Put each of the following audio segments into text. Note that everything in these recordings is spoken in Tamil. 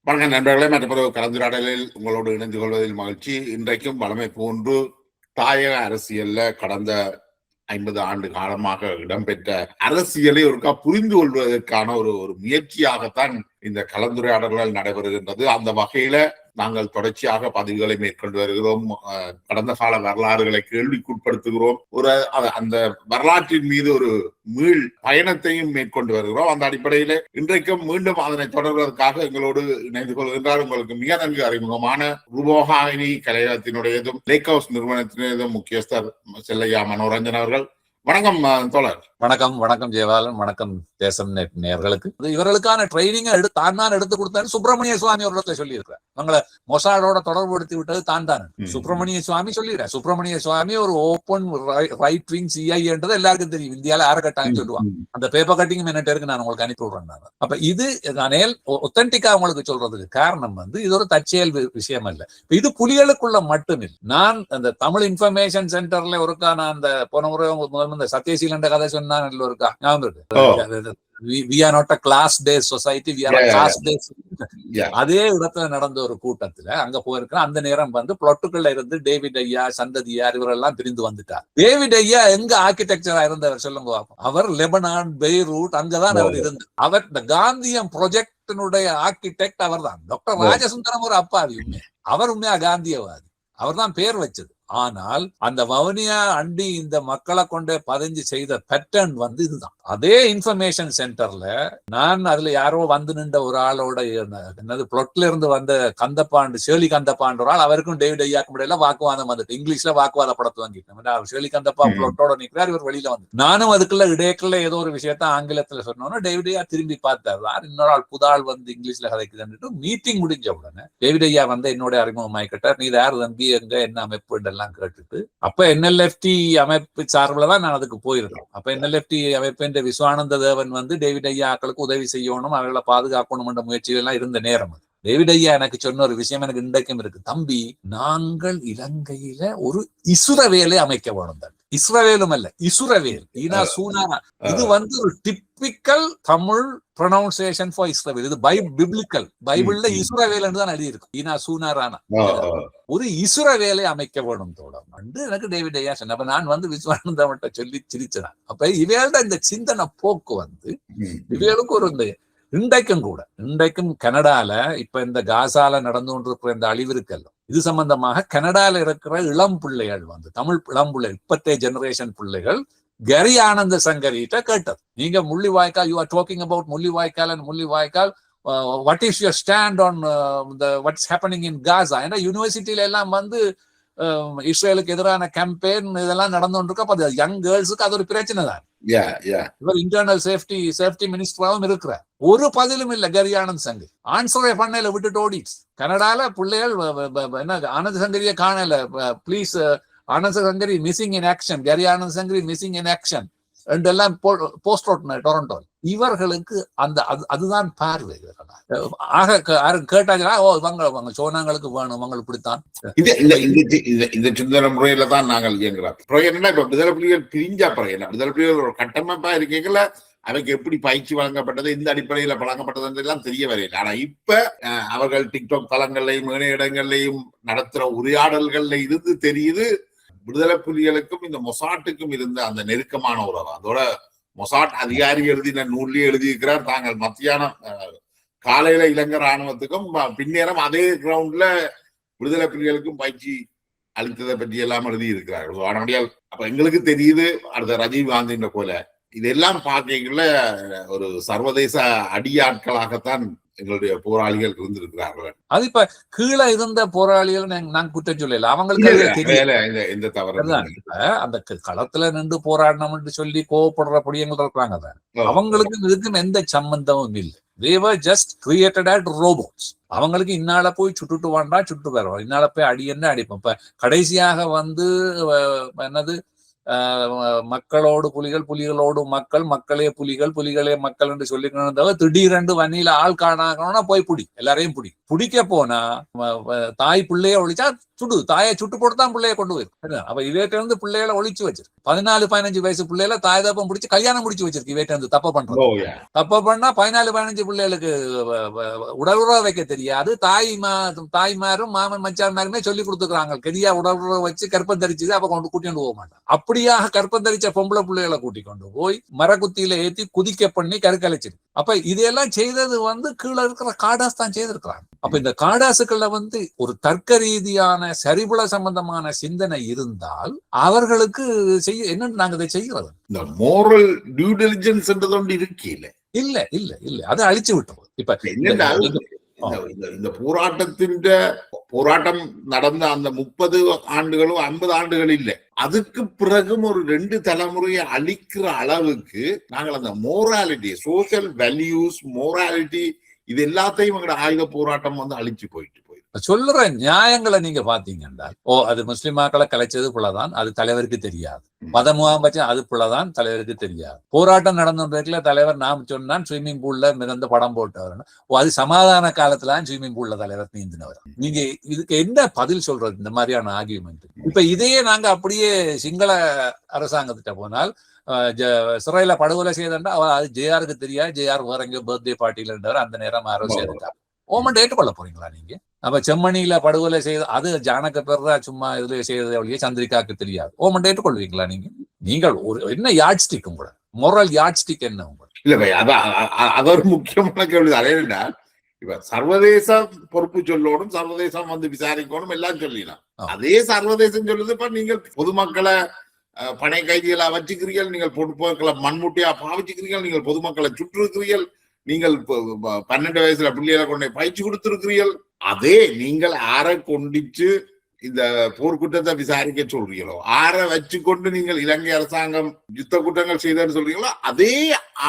வணக்கம் நண்பர்களே, மற்றொரு கலந்துரையாடலில் உங்களோடு இணைந்து கொள்வதில் மகிழ்ச்சி. இன்றைக்கும் வழமை போன்று தாயக அரசியல்ல கடந்த 50 ஆண்டு காலமாக இடம்பெற்ற அரசியலை ஒருக்கா புரிந்து கொள்வதற்கான ஒரு முயற்சியாகத்தான் இந்த கலந்துரையாடல்கள் நடைபெறுகின்றது. அந்த வகையில நாங்கள் தொடர்ச்சியாக பதிவுகளை மேற்கொண்டு வருகிறோம். கடந்த கால வரலாறுகளை கேள்விக்குட்படுத்துகிறோம். அந்த வரலாற்றின் மீது ஒரு மீள் பயணத்தையும் மேற்கொண்டு வருகிறோம். அந்த அடிப்படையில இன்றைக்கும் மீண்டும் அதனை தொடர்வதற்காக எங்களோடு இணைந்து கொள்கின்றார் உங்களுக்கு மிக நன்கு அறிமுகமான ரூபோகாயினி கலையகத்தினுடையதும் லேக் ஹவுஸ் நிறுவனத்தினுடையதும் முக்கியஸ்தர் செல்லையா மனோரஞ்சன் அவர்கள். வணக்கம் தோழர். வணக்கம். வணக்கம் ஜெயபாலன். வணக்கம் தேசம் நெட் நேயர்களுக்கு. இவர்களுக்கான ட்ரைனிங் தான் எடுத்து கொடுத்தாரு சுப்பிரமணிய சுவாமி ஒரு இடத்துல சொல்லி இருக்கிறார். அவங்களை மொசாடோட தொடர்புபடுத்தி விட்டது தான் சுப்பிரமணிய சுவாமி சொல்லிடுறார். சுப்பிரமணிய சுவாமி ஒரு ஓப்பன் ரைட் விங் சிஐன்றது எல்லாருக்கும் தெரியும். இந்தியாவில யார கட்டாங்க சொல்லுவாங்க. அந்த பேப்பர் கட்டிங் என்கிட்ட இருக்கு, நான் உங்களுக்கு அனுப்பி விடுறேன். அப்ப இது நானேல் ஒத்தன்டிக்கா உங்களுக்கு சொல்றதுக்கு காரணம் இது ஒரு தற்செயல் விஷயம் அல்ல. இது புலிகளுக்குள்ள மட்டும் இல்லை. நான் அந்த தமிழ் இன்ஃபர்மேஷன் சென்டர்ல ஒருக்கா நான் அந்த போன முறை இந்த சத்யசீலண்ட கதை சொன்ன இருக்கா ஞாபகம்? We are not a class-based society, we are a caste-based. அதே இடத்துல நடந்த ஒரு கூட்டத்துல அங்க போயிருக்கிற அந்த நேரம் பிளாட்டுக்குள்ள இருந்து டேவிட் ஐயா, சந்ததியார் இவரெல்லாம் பிரிந்து வந்துட்டார். டேவிட் ஐயா எங்க ஆர்கிடெக்சரா இருந்தவர் சொல்லுங்க. அவர் லெபனான், பெய்ரூட் அங்கதான் அவர் இருந்தார். அவர் இந்த காந்தியம் ப்ரொஜெக்டினுடைய ஆர்கிடெக்ட் அவர் தான். டாக்டர் ராஜசுந்தரம் ஒரு அப்பாவி, அவர் உண்மையா காந்தியவாதி, அவர் தான் பேர் வச்சது. ஆனால் அந்த வவுனியா அண்டி இந்த மக்களை கொண்டே பதிஞ்சு செய்த பேட்டர்ன் இதுதான். அதே இன்ஃபர்மேஷன் சென்டர்ல நான் அதுல யாரோ நின்ற ஒரு ஆளோட என்னது பிளொட்ல இருந்து வந்த கந்தப்பாண்டு, ஷேர்லி கந்தப்பாண்டு ஒரு ஆள், அவருக்கும் டேவிட் ஐயாக்கும் இடையில வாக்குவாதம் வந்துட்டு இங்கிலீஷ்ல வாக்குவாத படத்தை வாங்கிட்டேன். ஷேர்லி கந்தப்பா பிளொட்டோட நிற்கிறார், இவர் வெளியில வந்து நானும் அதுக்குள்ள இடையக்குள்ள ஏதோ ஒரு விஷயத்த ஆங்கிலத்துல சொன்னோன்னா டேவிட் ஐயா திரும்பி பார்த்தாரு. இன்னொரு ஆள் புதாள் இங்கிலீஷ்ல கதைக்குதுன்னு மீட்டிங் முடிஞ்ச உடனே டேவிட் ஐயா என்னோட அறிமுகமாயிக்கிட்டார். நீ யாரு தம்பி, எங்க என்ன அமைப்பு கேட்டுட்டு, அப்ப NLFT அமைப்பு சார்பில் தான் நான் அதுக்கு போயிருக்கேன். அப்ப NLFT அமைப்பின் விஸ்வானந்த தேவன் டேவிட் ஐயாக்களுக்கு உதவி செய்யணும், அவர்களை பாதுகாக்கணும் என்ற முயற்சிகள் எல்லாம் இருந்த நேரம். டேவிட் ஐயா எனக்கு சொன்ன ஒரு விஷயம் எனக்கு இன்றைக்கும் இருக்கு. தம்பி, நாங்கள் இலங்கையில ஒரு இசுரவேலை அமைக்க வேணும். இஸ்ரவேலும் அல்ல, இசுரவேல். இது ஒரு டிப்பிக்கல் தமிழ் ப்ரொனவுன்சியேஷன் ஃபார் இஸ்ரவேல். இது பிப்ளிக்கல் பைபிள்ல இசுரவேல் என்று தான் எழுதி இருக்கும். ஒரு இசுரவேலை அமைக்க வேணும் தோழம் எனக்கு டேவிட் ஐயா சொன்ன. அப்ப நான் விஸ்வானந்தவன்ட்ட சொல்லி சிரிச்சேன். அப்ப இவையோட இந்த சிந்தனை போக்கு இவைகளுக்கு ஒரு இன்றைக்கும் கனடால இப்ப இந்த காசால நடந்து கொண்டிருக்கிற இந்த அழிவு இருக்கல்ல, இது சம்பந்தமாக கனடால இருக்கிற இளம் பிள்ளைகள் தமிழ் இளம் பிள்ளைகள், இப்பத்தே ஜெனரேஷன் பிள்ளைகள் கரி ஆனந்த சங்கரிட்ட கேட்டது. நீங்க Mullivaikkal, you are talking about Mullivaikkal and Mullivaikkal, what is your stand on what's happening in Gaza? ஏன்னா யூனிவர்சிட்டியில எல்லாம் இஸ்ரேலுக்கு எதிரான கேம்பெயின் இதெல்லாம் நடந்துருக்கு. அப்ப யங் கேர்ள்ஸுக்கு அது ஒரு பிரச்சனை தான். இவர் இன்டர்னல் சேஃப்டி மினிஸ்டராகவும் இருக்கிறார். ஒரு பதிலும் இல்ல கரி ஆனந்த் சங்கரி. ஆன்சரை பண்ணல, விட்டுட்டு ஓடிச்சு. கனடால பிள்ளைகள் என்ன ஆனந்த் சங்கரியை காணல, please Anand Shankari missing in action, கரி Anand Shankari missing in action எல்லாம் போஸ்ட் ஓட்டின டொரண்டோ. இவர்களுக்கு அதுதான் பார்வை. ஆக கேட்டாங்களா, இவங்க சோனாங்களுக்கு வேணும், அவங்களுக்கு பிடித்தான். இந்த சிந்தனை முறையில தான் நாங்கள் இயங்குறோம். விடுதலை புலிகள் பிரிஞ்சா விடுதலை புலிகள் ஒரு கட்டமைப்பா இருக்கீங்களா, அவைக்கு எப்படி பயிற்சி வழங்கப்பட்டது, இந்த அடிப்படையில வழங்கப்பட்டது எல்லாம் தெரிய வரையில. ஆனா இப்ப அவர்கள் டிக்டாக் தளங்கள்லையும் இணையடங்கள்லையும் நடத்துற உரையாடல்கள்ல இருந்து தெரியுது விடுதலை புலிகளுக்கும் இந்த மொசாட்டுக்கும் இருந்த அந்த நெருக்கமான உறவு. அதோட மொசாட் அதிகாரி எழுதின நூல்லேயே எழுதியிருக்கிறார், தாங்கள் மத்தியானம் காலையில இலங்கை ராணுவத்துக்கும் பின்னேறம் அதே கிரவுண்ட்ல விடுதலை புலிகளுக்கும் பயிற்சி அளித்ததை பற்றி எல்லாம் எழுதியிருக்கிறார்கள். ஆனபடியால் அப்ப எங்களுக்கு தெரியுது அடுத்த ரஜீவ் காந்தின்ற போல இதெல்லாம் பார்க்கல ஒரு சர்வதேச அடியாட்களாகத்தான் எங்களுடைய போராளிகள் இருந்திருக்கிறார்கள். அது இப்ப கீழே இருந்த போராளிகள் நான் குற்றம் சொல்லல, அவங்களுக்கு எந்த தவறு அந்த களத்துல நின்று போராடணும்னு சொல்லி கோவப்படுற பொடியங்கள் இருக்கிறாங்க. அவங்களுக்கு இதுக்கும் எந்த சம்பந்தமும் இல்லை. They were just created as robots. அவங்களுக்கு இன்னால போய் சுட்டுட்டு வாண்டா சுட்டு வருவோம், இன்னால போய் அடி என்ன அடிப்போம். இப்ப கடைசியாக என்னது மக்களோடு புலிகள், புலிகளோடு மக்கள், மக்களே புலிகள், புலிகளே மக்கள் என்று சொல்லிக்கணும். திடீரென்று வன்னியில ஆள் காணாங்கன்னா போய் எல்லாரையும் பிடிக்க போனா தாய் பிள்ளைய ஒழிச்சா சுடு, தாயை சுட்டு போட்டுதான் பிள்ளைய கொண்டு போயிருக்கு. அப்ப இவேட்ட இருந்து பிள்ளைகளை ஒழிச்சு வச்சிருக்கு. 14-15 வயசு பிள்ளைல தாய் தப்பம் பிடிச்சி கல்யாணம் முடிச்சு வச்சிருக்கு. இவேட்ட இருந்து தப்ப பண்றது. தப்ப பண்ணா 14-15 பிள்ளைகளுக்கு உடலுறவு வைக்க தெரியாது. தாய்மாரும் மாமன் மச்சான்மாருமே சொல்லி கொடுத்துக்கிறாங்க. கெதியா உடலுறவு வச்சு கற்பம் தரிச்சுது. அப்ப கூட்டிட்டு போக மாட்டான். அப்படியாக கற்பம் தரிச்ச பொம்பளை பிள்ளைகளை கூட்டி கொண்டு போய் மரக்குத்தியில ஏத்தி குதிக்க பண்ணி கருக்கலைச்சிருக்கு. அப்ப இதையெல்லாம் செய்தது கீழே இருக்கிற காடாஸ் தான் செய்திருக்கிறாங்க. அப்ப இந்த காடாசுக்கள ஒரு தர்க்க ரீதியான சரிபுல சம்பந்தமான சிந்தனை இருந்தால் அவர்களுக்கு என்னன்னு நாங்க இதை செய்யறது. இந்த மோரல் டியூ டெலிஜென்ஸ் இருக்கீல்ல இல்ல இல்ல இல்ல அதை அழிச்சு விட்டுறது. இப்ப இந்த போராட்டம் நடந்த அந்த 30 ஆண்டுகளும் 50 ஆண்டுகள் இல்லை. அதுக்கு பிறகும் ஒரு 2 தலைமுறையை அழிக்கிற அளவுக்கு நாங்கள் அந்த மோராலிட்டி, சோசியல் வேல்யூஸ், மோராலிட்டி இது எல்லாத்தையும் எங்களோட ஆயுத போராட்டம் அழிச்சு போயிட்டு சொல்லுற நியாயங்களை நீங்க பாத்தீங்கன்னா, அது முஸ்லிமாக்களை கலைச்சது புள்ளதான், அது தலைவருக்கு தெரியாது. மதமுகாம் வச்சு அது புள்ளதான், தலைவருக்கு தெரியாது. போராட்டம் நடந்த தலைவர் நாம் சொன்னான் ஸ்விம்மிங் பூல்ல மிதந்த படம் போட்டவர். அது சமாதான காலத்துல ஸ்விம்மிங் பூல்ல தலைவர் நீந்தினவர். நீங்க இதுக்கு என்ன பதில் சொல்றது? இந்த மாதிரியான ஆர்கியூமெண்ட். இப்ப இதையே நாங்க அப்படியே சிங்கள அரசாங்கத்திட்ட போனால், சிறையில படுகொலை செய்தா அது ஜேஆருக்கு தெரியாது. ஜேஆர் வேற எங்கேயோ பர்த்டே பார்ட்டியில இருந்தார். அந்த நேரம் யாரோ சேர்ந்துட்டார். ஓமன் ஏற்றுக்கொள்ள போறீங்களா நீங்க? அப்ப செம்மணியில படுகொலை செய்த அது ஜானக பெறா சும்மா இதுல செய்தது அவளியே சந்திரிகாக்கு தெரியாது. ஓமன் ஏற்றுக்கொள்வீங்களா நீங்க? நீங்கள் என்ன யார்ட் ஸ்டிக் கூட மொரல் யார்ட் ஸ்டிக் என்ன உங்களுக்கு? இல்ல பை, அது ஒரு முக்கியமான கேள்வி. அதே இப்ப சர்வதேச பொறுப்பு சொல்லணும், சர்வதேசம் விசாரிக்கணும் எல்லாம் சொல்லிடலாம். அதே சர்வதேசம் சொல்லுது இப்ப நீங்கள் பொதுமக்களை பனை கைதிகளா வச்சுக்கிறீர்கள், நீங்கள் பொதுமக்களை மண்முட்டியா பாவிச்சுக்கிறீர்கள், நீங்கள் பொதுமக்களை சுற்றிருக்கிறீர்கள், நீங்கள் 12 வயசுல பிள்ளைகளை கொண்டு பயிற்சி கொடுத்திருக்கிறீர்கள். அதே நீங்கள் ஆரை கொண்டிச்சு இந்த போர்க்குற்றத்தை விசாரிக்க சொல்றீங்களோ, ஆரை வச்சுக்கொண்டு நீங்கள் இலங்கை அரசாங்கம் யுத்த குற்றங்கள் செய்தன்னு சொல்றீங்களோ, அதே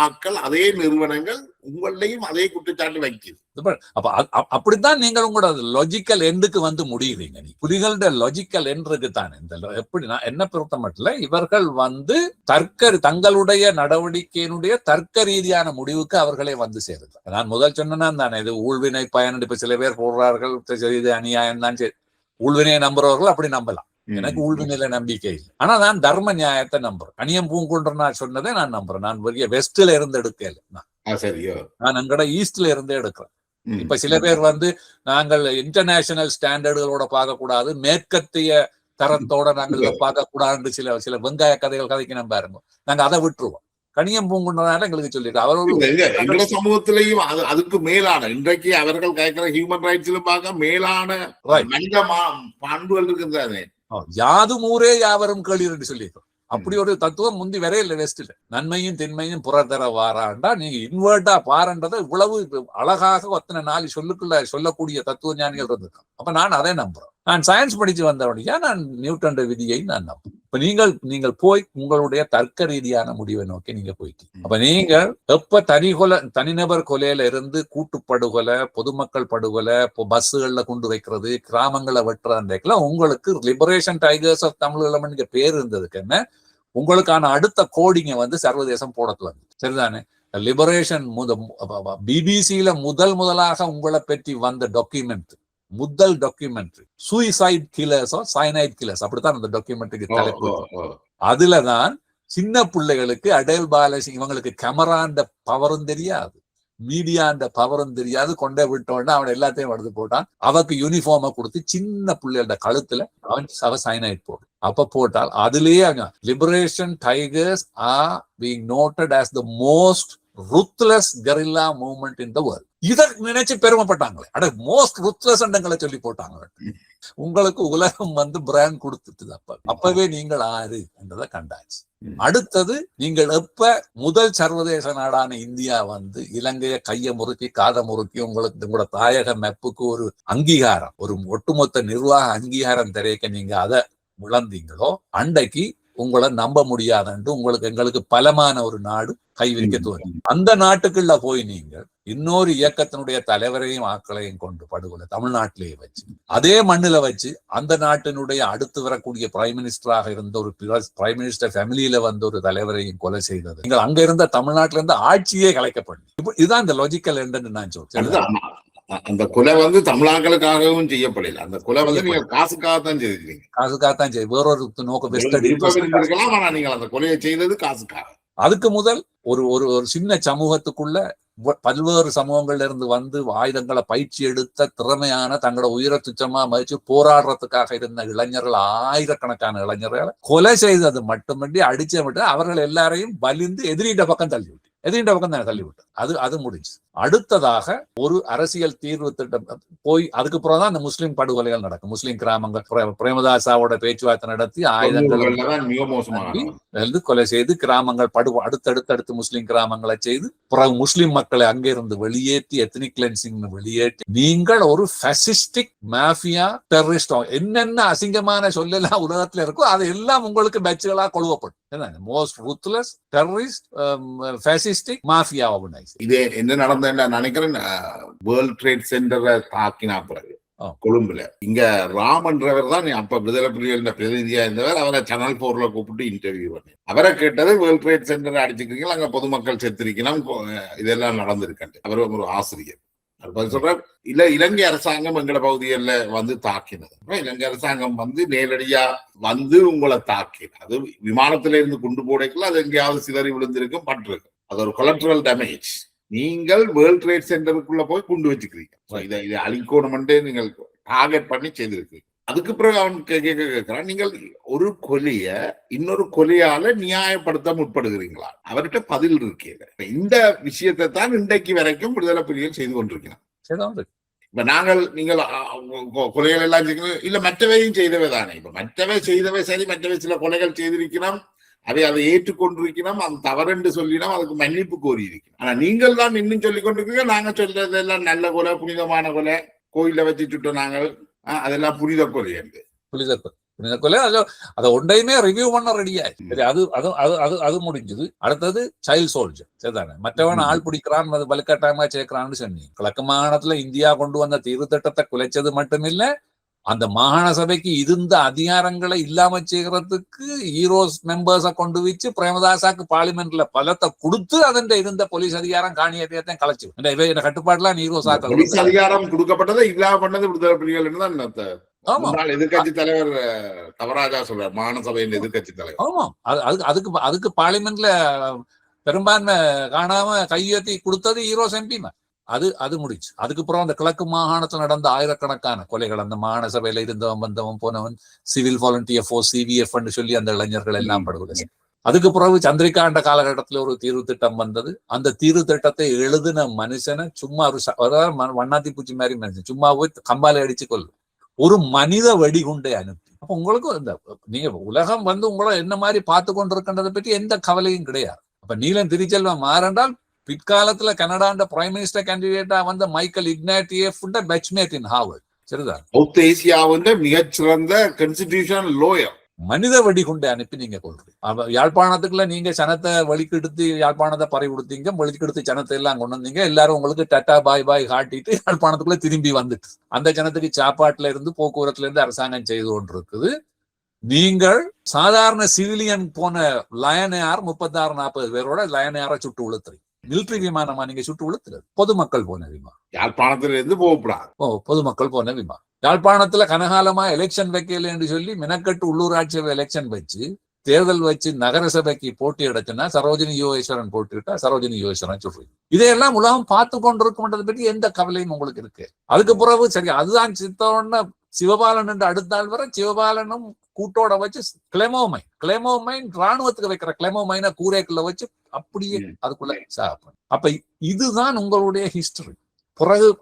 ஆட்கள் அதே நிறுவனங்கள் உங்களையும் அதே குற்றச்சாட்டு வைக்குது. அப்ப அப்படித்தான் நீங்கள் உங்களோட லாஜிக்கல் எண்டுக்கு முடியுறீங்க. புலிகளோட லாஜிக்கல் எண்டுக்கு தான் இந்த எப்படின்னா என்ன பொறுத்த மட்டும் இவர்கள் தங்களுடைய நடவடிக்கையினுடைய தர்க்க ரீதியான முடிவுக்கு அவர்களே சேருது. நான் முதல் சொன்னேன்னா தானே, இது ஊழ்வினை பயன். இப்ப சில பேர் போடுறார்கள் இது அநியாயம் தான். சரி, ஊழ்வினையை நம்புறவர்கள் அப்படி நம்பலாம். எனக்கு ஊழ்வினையில நம்பிக்கை இல்லை. ஆனா நான் தர்ம நியாயத்தை நம்புறேன். கனியம் பூங்குன்ற நான் சொன்னதை நான் நம்புறேன். நான் பெரிய வெஸ்ட்ல இருந்து எடுக்கல, நான் அங்கட ஈஸ்ட்ல இருந்தே எடுக்கிறேன். இப்ப சில பேர் நாங்கள் இன்டர்நேஷனல் ஸ்டாண்டர்டுகளோட பார்க்க கூடாது, மேற்கத்திய தரத்தோட நாங்கள் பார்க்க கூடாதுன்னு சில வெங்காய கதைகள் கதைக்கு பாருங்க. நாங்க அதை விட்டுருவோம். கனியம் பூங்குன்றதால எங்களுக்கு சொல்லிட்டு அவரோட சமூகத்திலையும் அதுக்கு மேலான இன்றைக்கு அவர்கள் கேட்கிற ஹியூமன் ரைட்ஸ்ல பார்க்க மேலான மனித பண்புகள் இருக்குதானே. யாதும் ஊரே யாவரும் கேள்வி என்று சொல்லியிருக்கோம். அப்படி ஒரு தத்துவம் முந்தி வரைய இல்லை வெஸ்ட்ல. நன்மையும் தின்மையும் புறத்தர வாராண்டா நீங்க இன்வெர்ட்டா பாருன்றதை இவ்வளவு அழகாக ஒத்தனை நாலு சொல்லுக்குள்ள சொல்லக்கூடிய தத்துவ ஞானிகள் இருந்திருக்கோம். அப்ப நான் அதை நம்புறேன். நான் சயின்ஸ் படிச்சு வந்தவனையா நான் நியூட்டன் விதியை நான் நம்புறேன். இப்ப நீங்கள் போய் உங்களுடைய தர்க்க ரீதியான முடிவை நோக்கி நீங்க போயிட்டீங்க. அப்ப நீங்கள் எப்ப தனிநபர் கொலையில இருந்து கூட்டுப்படுகொலை, பொதுமக்கள் படுகொலை, பஸ்ஸுகள்ல கொண்டு வைக்கிறது, கிராமங்களை வெட்டுறதுக்கெல்லாம் உங்களுக்கு லிபரேஷன் டைகர்ஸ் ஆஃப் தமிழ் பேர் இருந்ததுக்கு என்ன, உங்களுக்கான அடுத்த கோடிங்க சர்வதேசம் போடத்துல சரிதானே. லிபரேஷன் பிபிசியில முதலாக உங்களை பற்றி வந்த முதல் documentary suicide killers cyanide killers, அப்படித்தான் அந்த டாக்குமெண்ட்ரிக்கு தலைப்பு. அதுலதான் சின்ன பிள்ளைகளுக்கு அடேல் பாலசிங் இவங்களுக்கு கேமராண்ட பவரும் தெரியாது, மீடியாண்ட பவரும் தெரியாது, கொண்டே விட்டோன்னா அவன் எல்லாத்தையும் எடுத்து போட்டான். அவக்கு யூனிஃபார்மை கொடுத்து சின்ன பிள்ளைகளோட கழுத்துல அவன் சைனைட் போடும். அப்ப போட்டால் அதுலயே liberation tigers are being noted as the most ruthless guerrilla movement in the world. இதை நினைச்சு பெருமைப்பட்டாங்களே, மோஸ்ட் ருத்லெஸ் அண்டங்களை சொல்லி போட்டாங்க. உங்களுக்கு உலகம் பிராண்ட் கொடுத்துட்டு அப்பவே நீங்கள் ஆறு என்றதை கண்டாச்சு. அடுத்தது நீங்கள் எப்ப முதல் சர்வதேச நாடான இந்தியா இலங்கைய கைய முறுக்கி காதை முறுக்கி உங்களுக்கு உங்களோட தாயக மெப்புக்கு ஒரு அங்கீகாரம், ஒரு ஒட்டுமொத்த நிர்வாக அங்கீகாரம் தெரிவிக்க நீங்க அதை விளந்தீங்களோ, அன்றைக்கு உங்களை நம்ப முடியாதுன்ட்டு உங்களுக்கு எங்களுக்கு பலமான ஒரு நாடு கைவிரிக்க தோணும். அந்த நாட்டுக்குள்ள போய் நீங்கள் இன்னொரு இயக்கத்தினுடைய தலைவரையும் ஆக்களையும் கொண்டு படுகொலை தமிழ்நாட்டிலேயே வச்சு அதே மண்ணுல வச்சு அந்த நாட்டினுடைய அடுத்து வரக்கூடிய பிரைம் மினிஸ்டராக இருந்த ஒரு பிரைம் மினிஸ்டர் ஃபேமிலியில வந்த ஒரு தலைவரையும் கொலை செய்தது. நீங்கள் அங்க இருந்த தமிழ்நாட்டில இருந்து ஆட்சியே கலைக்கப்படும். இப்போ இதுதான் இந்த லாஜிக்கல் எண்டுன்னு நான் சொல்றேன். அந்த கொலை தமிழாக்களுக்காகவும் செய்யப்படல. அந்த கொலை நீங்க காசுக்காகத்தான் செய்திருக்கீங்க. காசுக்காகத்தான் செய்ய வேறொரு நோக்கம் இருக்கலாம். ஆனா நீங்கள் அந்த கொலையை செய்தது காசுக்காக. அதுக்கு முதல் ஒரு ஒரு ஒரு சின்ன சமூகத்துக்குள்ள பல்வேறு சமூகங்கள்ல இருந்து வந்து ஆயுதங்களை பயிற்சி எடுத்த திறமையான தங்களோட உயிரை துச்சமா மதிச்சு போராடுறதுக்காக இருந்த இளைஞர்கள், ஆயிரக்கணக்கான இளைஞர்களை கொலை செய்தது மட்டுமின்றி அடிச்ச மட்டும் அவர்கள் எல்லாரையும் வலிந்து எதிரிட்ட பக்கம் தள்ளிவிட்டு தள்ளிவிட்டு அது முடிஞ்சு. அடுத்ததாக ஒரு அரசியல் தீர்வு திட்டம் போய் அதுக்கப்புறம் தான் அந்த முஸ்லிம் படுகொலைகள் நடக்கும். முஸ்லிம் கிராமங்கள் பிரேமதாசாவோட பேச்சுவார்த்தை நடத்தி ஆயுதங்கள் கொலை செய்து கிராமங்கள் அடுத்தடுத்து முஸ்லிம் கிராமங்களை செய்து பிறகு முஸ்லிம் மக்களை அங்கிருந்து வெளியேற்றி எத்னிக் கிளென்சிங் வெளியேற்றி நீங்கள் ஒரு ஃபேசிஸ்டிக் மாஃபியா டெரரிஸ்ட் என்னென்ன அசிங்கமான சொல்லலாம் உலகத்துல இருக்கோ அது எல்லாம் உங்களுக்கு பேட்சுகளா கொழுவப்படும். Most ruthless terrorist fascistic mafia organisation. இது என்ன நடந்ததுன்னு நினைக்கிறேன். வேர்ல்ட் ட்ரேட் சென்டரை தாக்கினா பிறகு கொழும்புல இங்க ராமன்றவர் தான் அப்ப விடுதலை புலிகளின் பிரதிநிதியா இருந்தவர். அவரை சேனல் 4ல கூப்பிட்டு இன்டர்வியூ பண்ணி அவரை கேட்டது வேர்ல்ட் ட்ரேட் சென்டரை அடிச்சுக்கிறீங்களா, அங்க பொதுமக்கள் செத்துருக்கணும், இதெல்லாம் நடந்திருக்காரு. அவர் ஒரு ஆசிரியர் சொல்றார், இல்ல இலங்கை அரசாங்கம் எங்கட பகுதிகளில் வந்து தாக்கினது. இலங்கை அரசாங்கம் நேரடியா உங்களை தாக்கினது. அது விமானத்தில இருந்து குண்டு போடைக்குள்ள அது எங்கேயாவது சிதறி விழுந்திருக்கும், பட்டிருக்கு. அது ஒரு கொலட்ரல் டேமேஜ். நீங்கள் வேர்ல்ட் ட்ரேட் சென்டருக்குள்ள போய் குண்டு வச்சுக்கிறீங்க. இதை அழிக்கணும்னு நீங்கள் டார்கெட் பண்ணி செய்திருக்கீங்க. அதுக்கு பிறகு அவன் கேட்கிறான், நீங்கள் ஒரு கொலைய இன்னொரு கொலையால நியாயப்படுத்த முற்படுகிறீங்களா? அவர்கிட்ட பதில் இருக்கீங்க. இந்த விஷயத்தை தான் இன்றைக்கு வரைக்கும் விடுதலை புலிகள் செய்து கொண்டிருக்கிறான். இப்ப நீங்கள் கொலைகள் எல்லாம் செய்யணும் இல்ல மற்றவையும் செய்தவை தானே. இப்ப மற்றவை செய்தவை சரி, மற்றவை சில கொலைகள் செய்திருக்கிறோம், அதை ஏற்றுக்கொண்டிருக்கணும், அது தவறு சொல்லினோம், அதுக்கு மன்னிப்பு கோரி இருக்கணும். ஆனா நீங்கள் தான் இன்னும் சொல்லிக் கொண்டிருக்கீங்க, நாங்க சொல்றது எல்லாம் நல்ல கொலை, புனிதமான கொலை, கோயில வச்சுட்டோம் நாங்கள், அதெல்லாம் புனித கொலை என்று புனித கொலை. அதை ஒன்றையுமே ரிவ்யூ பண்ண ரெடியா. சரி, அது முடிஞ்சது. அடுத்தது சைல்ட் சோல்ஜர் சரிதானே. மற்றவன் ஆள் பிடிக்கிறான், வலுக்கட்டாயமா சேர்க்கிறான்னு சொன்னீங்க. கிழக்கு மாகாணத்துல இந்தியா கொண்டு வந்த தீர்வு திட்டத்தை குலைச்சது மட்டுமில்ல, அந்த மாகாண சபைக்கு இருந்த அதிகாரங்களை இல்லாம செய்யறதுக்கு ஹீரோஸ் மெம்பர்ஸை கொண்டு வச்சு பிரேமதாசாக்கு பார்லிமெண்ட்ல பலத்தை கொடுத்து அதன் இருந்த போலீஸ் அதிகாரம் காணியத்தையும் கலைச்சு கட்டுப்பாடுலாம் ஹீரோஸ் அதிகாரம் கொடுக்கப்பட்டதை இல்லாம பண்ணது விடுதலை புலிகள் தான் எதிர்கட்சி தலைவர் தவராஜா சொல்றார், மாகாண சபையின் எதிர்கட்சி தலைவர். ஆமா, அதுக்கு பார்லிமெண்ட்ல பெரும்பான்மை காணாம கையெழுத்தி கொடுத்தது ஹீரோஸ் எம்பிமா. அது முடிச்சு. அதுக்கப்புறம் அந்த கிழக்கு மாகாணத்தில் நடந்த ஆயிரக்கணக்கான கொலைகள், அந்த மாகாண சபையில இருந்தவன் வந்தவன் போனவன் சிவில் வாலண்டியர் ஃபோர்ஸ் CVF சொல்லி அந்த இளைஞர்கள் எல்லாம் படுகொலை. அதுக்கு பிறகு சந்திரிகாண்ட காலகட்டத்தில் ஒரு தீர்வு திட்டம் வந்தது. அந்த தீர்வு திட்டத்தை எழுதின மனுஷனை சும்மா ஒரு வண்ணாத்தி பூச்சி மாதிரி மனுஷன் சும்மா போய் கம்பாலை அடிச்சு கொள்ளு, ஒரு மனித வெடிகுண்டை அனுப்பி. அப்ப உங்களுக்கு இந்த நீங்க உலகம் உங்களை என்ன மாதிரி பார்த்து கொண்டிருக்கின்றதை பற்றி எந்த கவலையும் கிடையாது. அப்ப நீலன் திருச்செல்வம் மாறண்டால் பிற்காலத்துல கனடாண்ட பிரைம் மினிஸ்டர் கேண்டிடேட்டா வந்த மைக்கேல் இக்னாட்டியேஃப் பெட்ச்மேட் இன் ஹார்வர்ட் சரிதான். சவுத் ஏசியாவின் மிகச்சிறந்த கான்ஸ்டிடியூஷன் லோயர். மனித வெடிகுண்டை அனுப்பி நீங்க கொள்றீங்க. யாழ்ப்பாணத்துக்குள்ள நீங்க சனத்தை வலிக்கெடுத்து யாழ்ப்பாணத்தை பறி கொடுத்தீங்க, வலிக்கெடுத்து சனத்தை எல்லாம் கொண்டு வந்தீங்க. எல்லாரும் உங்களுக்கு டட்டா பாய் பாய் காட்டிட்டு யாழ்ப்பாணத்துக்குள்ள திரும்பி வந்துட்டு அந்த ஜனத்துக்கு சாப்பாட்டுல இருந்து போக்குவரத்துல இருந்து அரசாங்கம் செய்து கொண்டிருக்குது. நீங்கள் சாதாரண சிவிலியன் போன லயனையார் 36-40 பேரோட லயனையார சுட்டு உளுத்துறீங்க. மிலிட்டரி விமானமா நீங்க சுட்டு உளுத்துறது? பொதுமக்கள் போன விமானம். யாழ்ப்பாணத்துல இருந்து போகப்படாது. பொதுமக்கள் போன விமானம். யாழ்ப்பாணத்துல கனகாலமா எலெக்ஷன் வைக்கல என்று சொல்லி மினக்கட்டு உள்ளூராட்சி எலெக்ஷன் வச்சு தேர்தல் வச்சு நகரசபைக்கு போட்டி எடுத்துன்னா சரோஜினி யோகேஸ்வரன் போட்டிட்டா சரோஜினி யோகேஸ்வரன் சொல்றீங்க. இதையெல்லாம் உலகம் பார்த்து கொண்டிருக்கும்ன்றதை பற்றி எந்த கவலையும் உங்களுக்கு இருக்கு? அதுக்கு பிறகு சரி, அதுதான் சித்தோன்னு சிவபாலன் என்று அடுத்த நாள் வர சிவபாலனும் கூட்டோட வச்சு கிளெமோமைன் ராணுவத்துக்கு வைக்கிற கிளெமோமைனை கூரைக்குள்ள வச்சு அப்படியே அதுக்குள்ள சாப்பிடும். அப்ப இதுதான் உங்களுடைய ஹிஸ்டரி.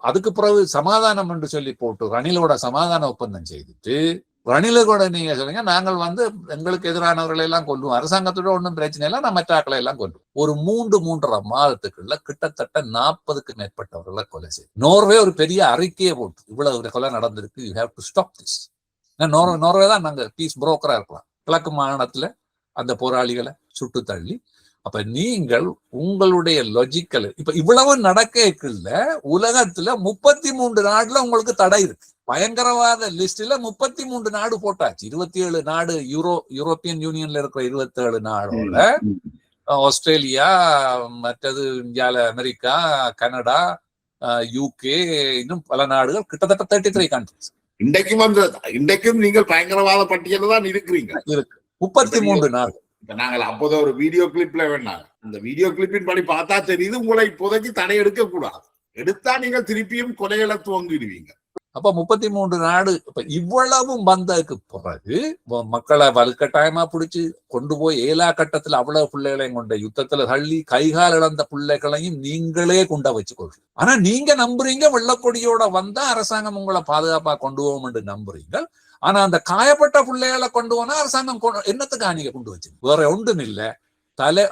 அதுக்கு பிறகு சமாதானம் என்று சொல்லி போட்டு ரணிலோட சமாதான ஒப்பந்தம் செய்துட்டு ரணில கூட நீங்க சொல்லுங்க, நாங்கள் எங்களுக்கு எதிரானவர்களை எல்லாம் கொல்லுவோம், அரசாங்கத்தோட ஒன்றும் பிரச்சனை இல்லை, நான் மற்ற ஆக்களை எல்லாம் கொல்லுவோம். ஒரு 3-3.5 மாதத்துக்குள்ள கிட்டத்தட்ட 40க்கு மேற்பட்டவர்களை கொலை செய்யும். நோர்வே ஒரு பெரிய அறிக்கையை போட்டு இவ்வளவு கொலை நடந்திருக்கு, you have to stop this. Norway தான் நாங்க பீஸ் புரோக்கரா இருக்கலாம். கிழக்கு மாகாணத்துல அந்த போராளிகளை சுட்டு தள்ளி. அப்ப நீங்கள் உங்களுடைய லாஜிக்கல் இப்ப இவ்வளவு நடக்கல உலகத்துல 33 நாடுல உங்களுக்கு தடை இருக்கு. பயங்கரவாத லிஸ்ட்ல 33 நாடு போட்டாச்சு. 27 நாடு யூரோப்பியன் யூனியன்ல இருக்கிற 27 நாடோட ஆஸ்திரேலியா, மற்றது இந்தியால அமெரிக்கா, கனடா, யூகே, இன்னும் பல நாடுகள், கிட்டத்தட்ட 33 கண்ட்ரிஸ். இன்றைக்கும் நீங்கள் பயங்கரவாத பட்டியல தான் இருக்கிறீங்க. இருக்கு 33 நாடு. இப்ப நாங்கள் அப்போது ஒரு வீடியோ கிளிப்ல வேணாங்க, அந்த வீடியோ கிளிப்பின் படி பார்த்தா தெரியுது உங்களை இப்போதைக்கு தடை எடுக்க கூடாது. எடுத்தா நீங்கள் திருப்பியும் கொலைகளை துவங்கிடுவீங்க. அப்ப 33 நாடு இப்ப இவ்வளவும் வந்ததுக்கு பிறகு மக்களை வலுக்கட்டாயமா பிடிச்சு கொண்டு போய் ஏலா கட்டத்துல அவ்வளவு பிள்ளைகளையும் கொண்ட யுத்தத்துல தள்ளி கைகால் இழந்த பிள்ளைகளையும் நீங்களே கொண்ட வச்சுக்கொள்றீங்க. ஆனா நீங்க நம்புறீங்க வெள்ளக்கொடியோட வந்தா அரசாங்கம் உங்களை பாதுகாப்பா கொண்டு போவோம் என்று நம்புறீங்க. ஆனா அந்த காயப்பட்ட பிள்ளைகளை கொண்டு போனா அரசாங்கம் என்னத்துக்காக நீங்க கொண்டு வச்சு? வேற ஒன்றும் இல்ல,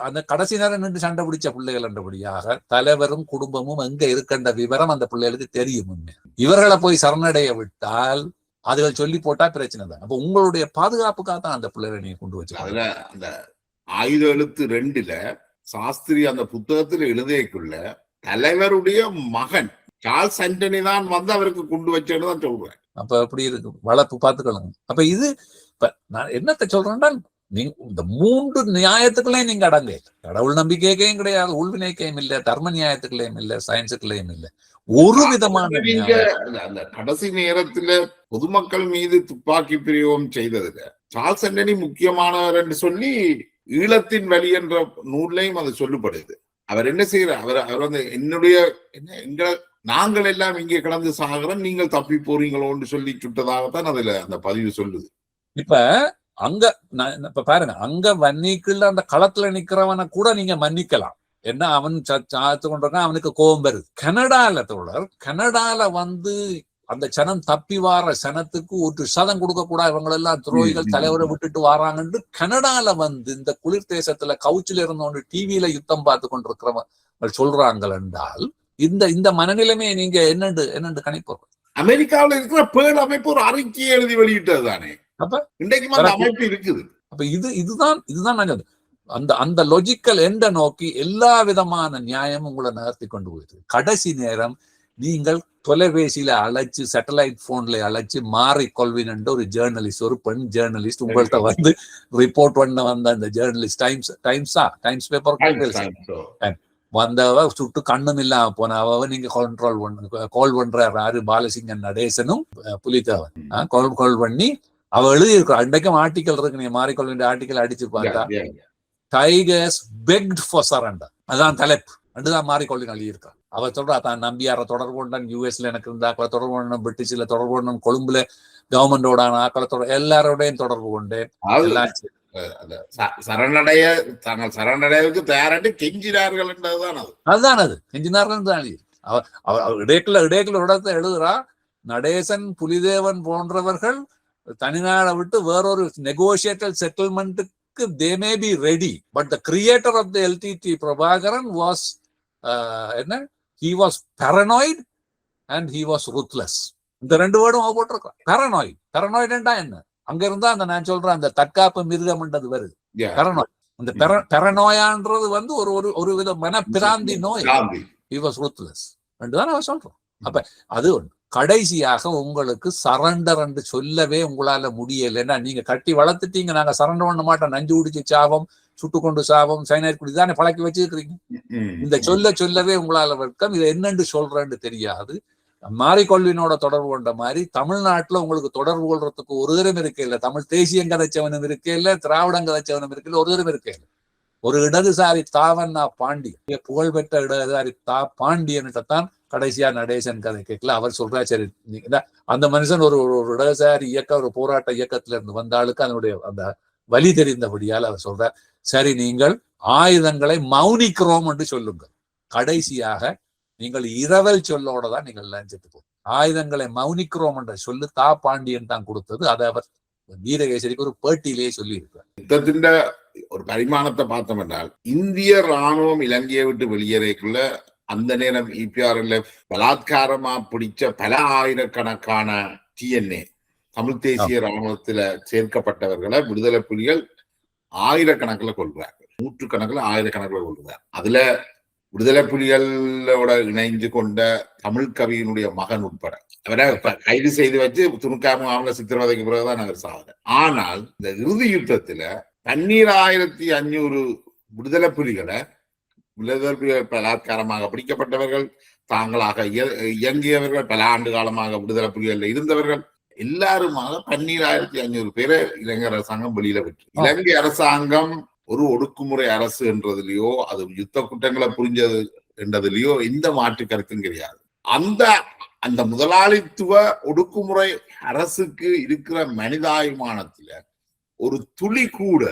அந்த கடைசி நேரம் நின்று சண்டை பிடிச்ச பிள்ளைகள் என்றபடியாக தலைவரும் குடும்பமும் எங்க இருக்கின்ற விவரம் அந்த பிள்ளைகளுக்கு தெரியும். இவர்களை போய் சரணடைய விட்டால் அதுகள் சொல்லி போட்டா பிரச்சனை தான். அப்ப உங்களுடைய பாதுகாப்புக்காக தான் அந்த பிள்ளைகளை நீங்க கொண்டு வச்சு. அதுல அந்த ஆயுத எழுத்து 2ல சாஸ்திரி அந்த புத்தகத்துல எழுதியக்குள்ள தலைவருடைய மகன் சார்ல்ஸ் ஆண்டனி தான் வந்து அவருக்கு கொண்டு வச்சேன்னு தான் சொல்றேன். அப்ப அப்படி இருக்கு வளர்ப்பு பார்த்துக்கொள்ளுங்க. அப்ப இது இப்ப நான் என்னத்தை சொல்றேன்னா, நீங்க இந்த 3 நியாயத்துக்குள்ளேயும் நீங்க அடங்க. கடவுள் நம்பிக்கையும் கிடையாது, உள்வினைக்கையும் இல்லை, தர்ம நியாயத்துக்குள்ளேயும் இல்லை, சயின்ஸுக்குள்ளேயும் இல்லை. ஒரு விதமான அந்த கடைசி நேரத்துல பொதுமக்கள் மீது துப்பாக்கி பிரயோகம் செய்ததுல சார்ல்ஸ் ஆண்டனி முக்கியமானவர் என்று சொல்லி ஈழத்தின் வழி என்ற நூல்லையும் அது சொல்லப்படுது. அவர் என்ன செய்யறார்? அவர் வந்து எங்களை நாங்கள் எல்லாம் இங்கே கடந்து சாகிறோம், நீங்கள் தப்பி போறீங்களோன்னு சொல்லி சுட்டதாகத்தான் அதுல அந்த பதிவு சொல்லுது. இப்ப அங்க இப்ப பாருங்க, அங்க வன்னிக்குள்ள அந்த களத்துல நிக்கிறவனை கூட நீங்க மன்னிக்கலாம். என்ன அவன் சாத்து கொண்டிருக்கான், அவனுக்கு கோபம் வருது. கனடால வந்து அந்த சனம் தப்பி வார சனத்துக்கு ஒரு சதம் கொடுக்க கூடாது, இவங்களெல்லாம் துரோகிகள் தலைவரை விட்டுட்டு வாராங்கன்னு கனடால வந்து இந்த குளிர் தேசத்துல கவுச்சில இருந்தோன்னு டிவியில யுத்தம் பார்த்து கொண்டிருக்கிறவங்க சொல்றாங்கள் என்றால் இந்த மனநிலைமையை நீங்க என்னண்டு கணிப்போம்? அமெரிக்காவில் இருக்கிற பேர் அமைப்பு ஒரு அறிக்கையை எழுதி வெளியிட்டது தானே. அப்ப இன்றைக்கு அந்த அமைப்பு இருக்குது. அப்ப இதுதான் அந்த லாஜிக்கல் எண்ட நோக்கி எல்லா விதமான நியாயமும் உங்களை நகர்த்தி கொண்டு போயிருக்கு. கடைசி நேரம் நீங்கள் தொலைபேசியில அழைச்சு, சேட்டலைட் போன்ல அழைச்சு மாறிக்கொள்வின் என்ற ஒரு ஜேர்னலிஸ்ட், ஒரு பெண் ஜேர்னலிஸ்ட் உங்கள்கிட்ட வந்து ரிப்போர்ட் பண்ண வந்த அந்த ஜேர்னலிஸ்ட் டைம்ஸ் பேப்பர் வந்தவ சுட்டு கண்ணும் இல்லாம போனவ நீங்க கால் பண்றாரு பாலசிங்கன் நடேசனும் புலித்தேவன் கால் பண்ணி அவ எழுதியிருக்கா. அன்றைக்கும் ஆர்டிக்கல் இருக்கு, நீங்க மாறிக்கொள்ள ஆர்டிக்கல் அடிச்சு பார்த்தா டைகர்ஸ் பெக்ட் ஃபார் சரண்டர், அதான் தலைப்பு. ரெண்டுதான் மாறிக்கொள்ள எழுதியிருக்கா. அவ சொல்றா தான் நம்பியார தொடர்பு கொண்டான், யூஎஸ்ல எனக்கு இருந்த ஆக்களை தொடர்பு கொண்டேன், பிரிட்டிஷ்ல தொடர்பு கொண்டேன், கொழும்புல கவர்மெண்டோட ஆக்களை எல்லாரோடையும் தொடர்பு கொண்டேன். சரணடையவுக்கு தயாராட்டு கெஞ்சினார்கள் என்றதுதான் அதுதான் அது கெஞ்சினார்கள் தான் இடைக்குள்ள இடத்தை எழுதுறா. நடேசன் புலிதேவன் போன்றவர்கள் தனிநாடை விட்டு வேறொரு நெகோசியேட்டட் செட்டில்மெண்ட்டுக்கு they may be ready, but the creator of the LTT Prabhakaran was he was paranoid and he was ruthless. இந்த 2 வேர்டும் போட்டிருக்கான். paranoid என்றா என்ன? அங்க இருந்தா அந்த நான் சொல்றேன் அந்த தற்காப்பு மிருகம்ன்றது வருது. பெரனோய், அந்த பெரனோயான்றது வந்து ஒரு வித மனப்பிராந்தி நோய். he was ruthless என்றுதான் அவன் சொல்றோம். அப்ப அது ஒன்று. கடைசியாக உங்களுக்கு சரண்டர் என்று சொல்லவே உங்களால முடியலைன்னா, நீங்க கட்டி வளர்த்துட்டீங்க, நாங்க சரண்டர் பண்ண மாட்டோம், நஞ்சு குடிச்சு சாவம், சுட்டு கொண்டு சாவம், சைனைட் குடி தானே பழக்கி வச்சிருக்கிறீங்க. இந்த சொல்லவே உங்களால வெட்கம். இது என்னன்னு சொல்றேன்னு தெரியாது. மாரிக்கொள்வினோட தொடர்பு கொண்ட மாதிரி தமிழ்நாட்டுல உங்களுக்கு தொடர்பு கொள்றதுக்கு ஒரு தரம் இருக்கே இல்லை. தமிழ் தேசியம் கதைச்சவனும் இருக்கே இல்லை, திராவிடம் கதைச்சவனும் இருக்கே இல்லை, ஒரு தரம் இருக்கே இல்லை. ஒரு இடதுசாரி தாவண்ணா பாண்டி, புகழ்பெற்ற இடதுசாரி பாண்டியன்கிட்டத்தான் கடைசியா நடேசன் கதை கேட்கல. அவர் சொல்றா, சரி அந்த மனுஷன் ஒரு இடதுசாரி ஒரு போராட்ட இயக்கத்துல இருந்து வந்த ஆளுக்கு அதனுடைய அந்த வழி தெரிந்தபடியால் அவர் சொல்றார், சரி நீங்கள் ஆயுதங்களை மௌனிக்கிறோம் என்று சொல்லுங்கள். கடைசியாக நீங்கள் இரவல் சொல்லோட தான் நீங்கள் லஞ்சத்து போகும். ஆயுதங்களை மௌனிக்கிறோம் என்ற சொல்லு பாண்டியன் தான் கொடுத்தது. அதை அவர் வீரகேசரிக்கு ஒரு பேட்டியிலேயே சொல்லி இருக்கிறார். யுத்தத்தின் ஒரு பரிமாணத்தை பார்த்தோம் என்றால், இந்திய ராணுவம் இலங்கையை விட்டு வெளியேறக்குள்ள அந்த நேரம் இபிஆர்எல்எஃப் பலாத்காரமா பிடிச்ச பல ஆயிரக்கணக்கான டிஎன்ஏ தமிழ் தேசிய ராணுவத்துல சேர்க்கப்பட்டவர்களை விடுதலை புலிகள் ஆயிரக்கணக்கில் கொள்றாங்க, நூற்றுக்கணக்கில் ஆயிரக்கணக்கில் கொள்றாங்க. அதுல விடுதலை புலிகளோட இணைந்து கொண்ட தமிழ் கவியினுடைய மகன் உட்பட அவரை கைது செய்து வச்சு துணுக்காம அவங்க சித்திரவதைக்கு பிறகுதான் நாங்கள் சாகுது. ஆனால் இந்த இறுதி யுத்தத்துல 12,500 விடுதலை புலிகளை பலாத்காரமாக பிடிக்கப்பட்டவர்கள், தாங்களாக இயங்கியவர்கள், பல ஆண்டு காலமாக விடுதலை புலிகளில் இருந்தவர்கள் எல்லாருமாக 12,500 பேரை இலங்கை அரசாங்கம் வெளியில விட்டு, இலங்கை அரசாங்கம் ஒரு ஒடுக்குமுறை அரசு என்றதுலயோ அது யுத்த குற்றங்களை புரிஞ்சது என்றதுலயோ எந்த மாற்று கருத்தும் கிடையாது. அந்த அந்த முதலாளித்துவ ஒடுக்குமுறை அரசுக்கு இருக்கிற மனிதாபிமானத்துல ஒரு துளி கூட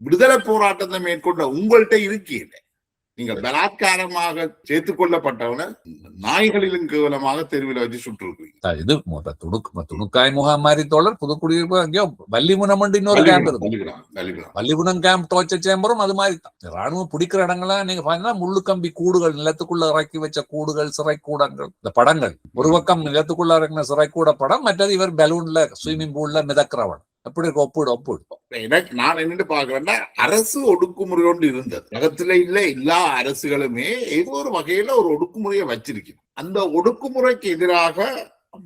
விடுதலை போராட்டத்தை மேற்கொண்ட உங்கள்கிட்ட இருக்கீங்க. நீங்கள் பலாத்காரமாக சேர்த்துக் கொள்ளப்பட்டவன நாய்களிலும் கேவலமாக தெருவில் வச்சு சுட்டுருக்கீங்க. இது துணுக்காய் முகாம் மாதிரி தோழர் புதுக்குடியிருப்பு அங்கேயோ வள்ளிமுனம் இன்னொரு கேம்ப் இருக்கு, வள்ளிமுனம் கேம்ப் டோர்ச்சர் சேம்பரும் அது மாதிரி தான். ராணுவம் பிடிக்கிற இடங்கள்லாம் நீங்க பாத்தீங்கன்னா முள்ளு கம்பி கூடுகள், நிலத்துக்குள்ள இறக்கி வச்ச கூடுகள், சிறை கூடங்கள், இந்த படங்கள் ஒரு பக்கம் நிலத்துக்குள்ள இறக்கின சிறை கூட படம், மற்றது இவர் பலூன்ல ஸ்விம்மிங் பூல்ல மிதக்கிறவன், அப்படி ஒப்பிடு. எனக்கு நான் என்னன்னு பாக்குறேன்னா, அரசு ஒடுக்குமுறை கொண்டு இருந்தது உலகத்துல இல்ல, எல்லா அரசுகளுமே ஏதோ ஒரு வகையில ஒரு ஒடுக்குமுறையை வச்சிருக்கு. அந்த ஒடுக்குமுறைக்கு எதிராக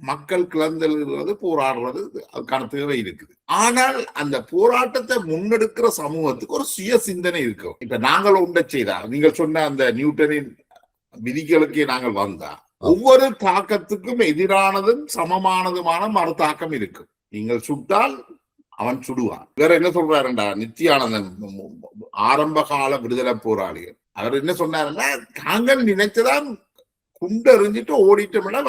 மக்கள் கிளர்ந்தெழுகிறது, போராடுறது, அதுக்கான தேவை இருக்குது. ஆனால் அந்த போராட்டத்தை முன்னெடுக்கிற சமூகத்துக்கு ஒரு சுய சிந்தனை இருக்கும். இப்ப நாங்கள் உண்ட செய்தா, நீங்கள் சொன்ன அந்த நியூட்டனின் விதிகளுக்கே நாங்கள் வந்தா, ஒவ்வொரு தாக்கத்துக்கும் எதிரானதும் சமமானதுமான மறு தாக்கம் இருக்கும். நீங்கள் சுட்டால் அவன் சுடுவான். வேற என்ன சொல்றாருண்டா நித்யானந்தன், ஆரம்ப கால விடுதலை போராளிகள், அவர் என்ன சொன்னாருன்னா, தாங்கள் நினைச்சதான் குண்டெறிஞ்சிட்டு ஓடிட்டோம்னா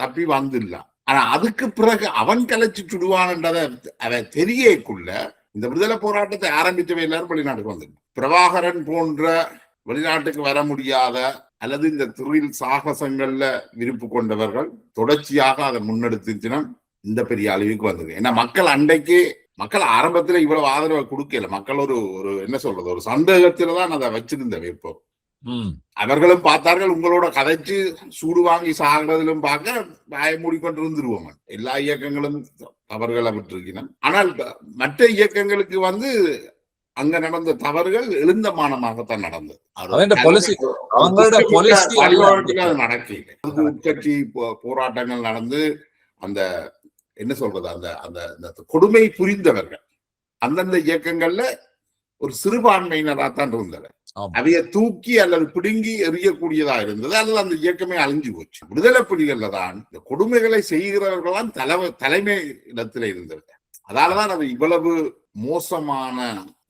தப்பி வந்துடலாம். ஆனா அதுக்கு பிறகு அவன் கலைச்சு சுடுவான்ன்றத அவன் தெரியக்குள்ள இந்த விடுதலை போராட்டத்தை ஆரம்பிச்சவை எல்லாரும் வெளிநாட்டுக்கு வந்து, பிரபாகரன் போன்ற வெளிநாட்டுக்கு வர முடியாத அல்லது இந்த தொழில் சாகசங்கள்ல விருப்பு கொண்டவர்கள் தொடர்ச்சியாக அதை முன்னெடுத்துச்சுன்னா இந்த பெரிய அழிவுக்கு வந்தது. ஏன்னா மக்கள் ஆரம்பத்துல இவ்வளவு ஆதரவை கொடுக்கல. மக்கள் ஒரு என்ன சொல்றது, ஒரு சந்தேகத்துலதான் அதை வச்சிருந்த இப்போ. அவர்களும் பார்த்தார்கள், உங்களோட கதைச்சு சூடு வாங்கி சாகிறதிலும் பார்க்க வாய மூடிக்கொண்டு இருந்துருவோம். எல்லா இயக்கங்களும் தவறுகளை விட்டுருக்கணும். ஆனால் மற்ற இயக்கங்களுக்கு அங்க நடந்த தவறுகள் எழுந்தமானமாகத்தான் நடந்தது. உட்கட்சி போராட்டங்கள் நடந்து அந்த என்ன சொல்றது, அந்த கொடுமை புரிந்தவர்கள் அந்தந்த இயக்கங்கள்ல ஒரு சிறுபான்மையினராத்தான் இருந்தவர். அவைய தூக்கி அல்லது பிடுங்கி எறியக்கூடியதா இருந்தது, அல்லது அந்த இயக்கமே அழிஞ்சு போச்சு. விடுதலை புலிகள்ல தான் இந்த கொடுமைகளை செய்கிறவர்களாம் தலைமை இடத்துல இருந்தவர். அதாலதான் அது இவ்வளவு மோசமான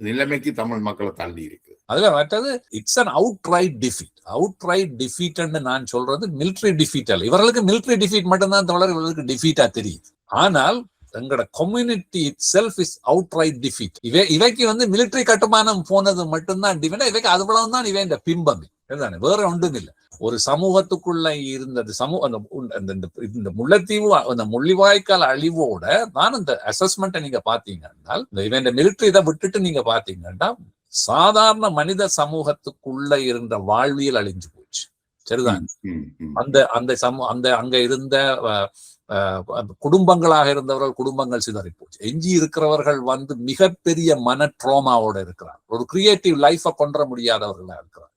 நிலைமைக்கு தமிழ் மக்களை தள்ளி இருக்கு. அதுல மற்றது இட்ஸ் அன் அவுட்ரைட் டிஃபீட் நான் சொல்றது மிலிட்டரி டிஃபீட் அல்ல. இவர்களுக்கு மிலிட்டரி டிஃபீட் மட்டும்தான் தோழர் இவர்களுக்கு டிஃபீட்டா தெரியுது. ஆனால் எங்களோட community itself is outright defeat. இவைக்கு மிலிட்டரி கட்டுமானம் போனது மட்டும்தான் டிஃபீட். இவைக்கு அதுபோலவும் தான் இவை இந்த பிம்பம், வேற ஒன்றும் இல்லை. ஒரு சமூகத்துக்குள்ள இருந்தது இந்த முல்லைத்தீவு அந்த முள்ளிவாய்க்கால் அழிவோட நான் இந்த அசஸ்மெண்ட்டை நீங்க பாத்தீங்கன்னா, இந்த மிலிட்டரி இதை விட்டுட்டு நீங்க பாத்தீங்கன்னா சாதாரண மனித சமூகத்துக்குள்ள இருந்த வாழ்வியல் அழிஞ்சு போச்சு. சரிதான். அங்க இருந்த குடும்பங்களாக இருந்தவர்கள் குடும்பங்கள் சிதறி போச்சு. எஞ்சி இருக்கிறவர்கள் மிகப்பெரிய மன ட்ரோமாவோட இருக்கிறார். ஒரு கிரியேட்டிவ் லைஃப கொண்டு முடியாதவர்களா இருக்கிறார்.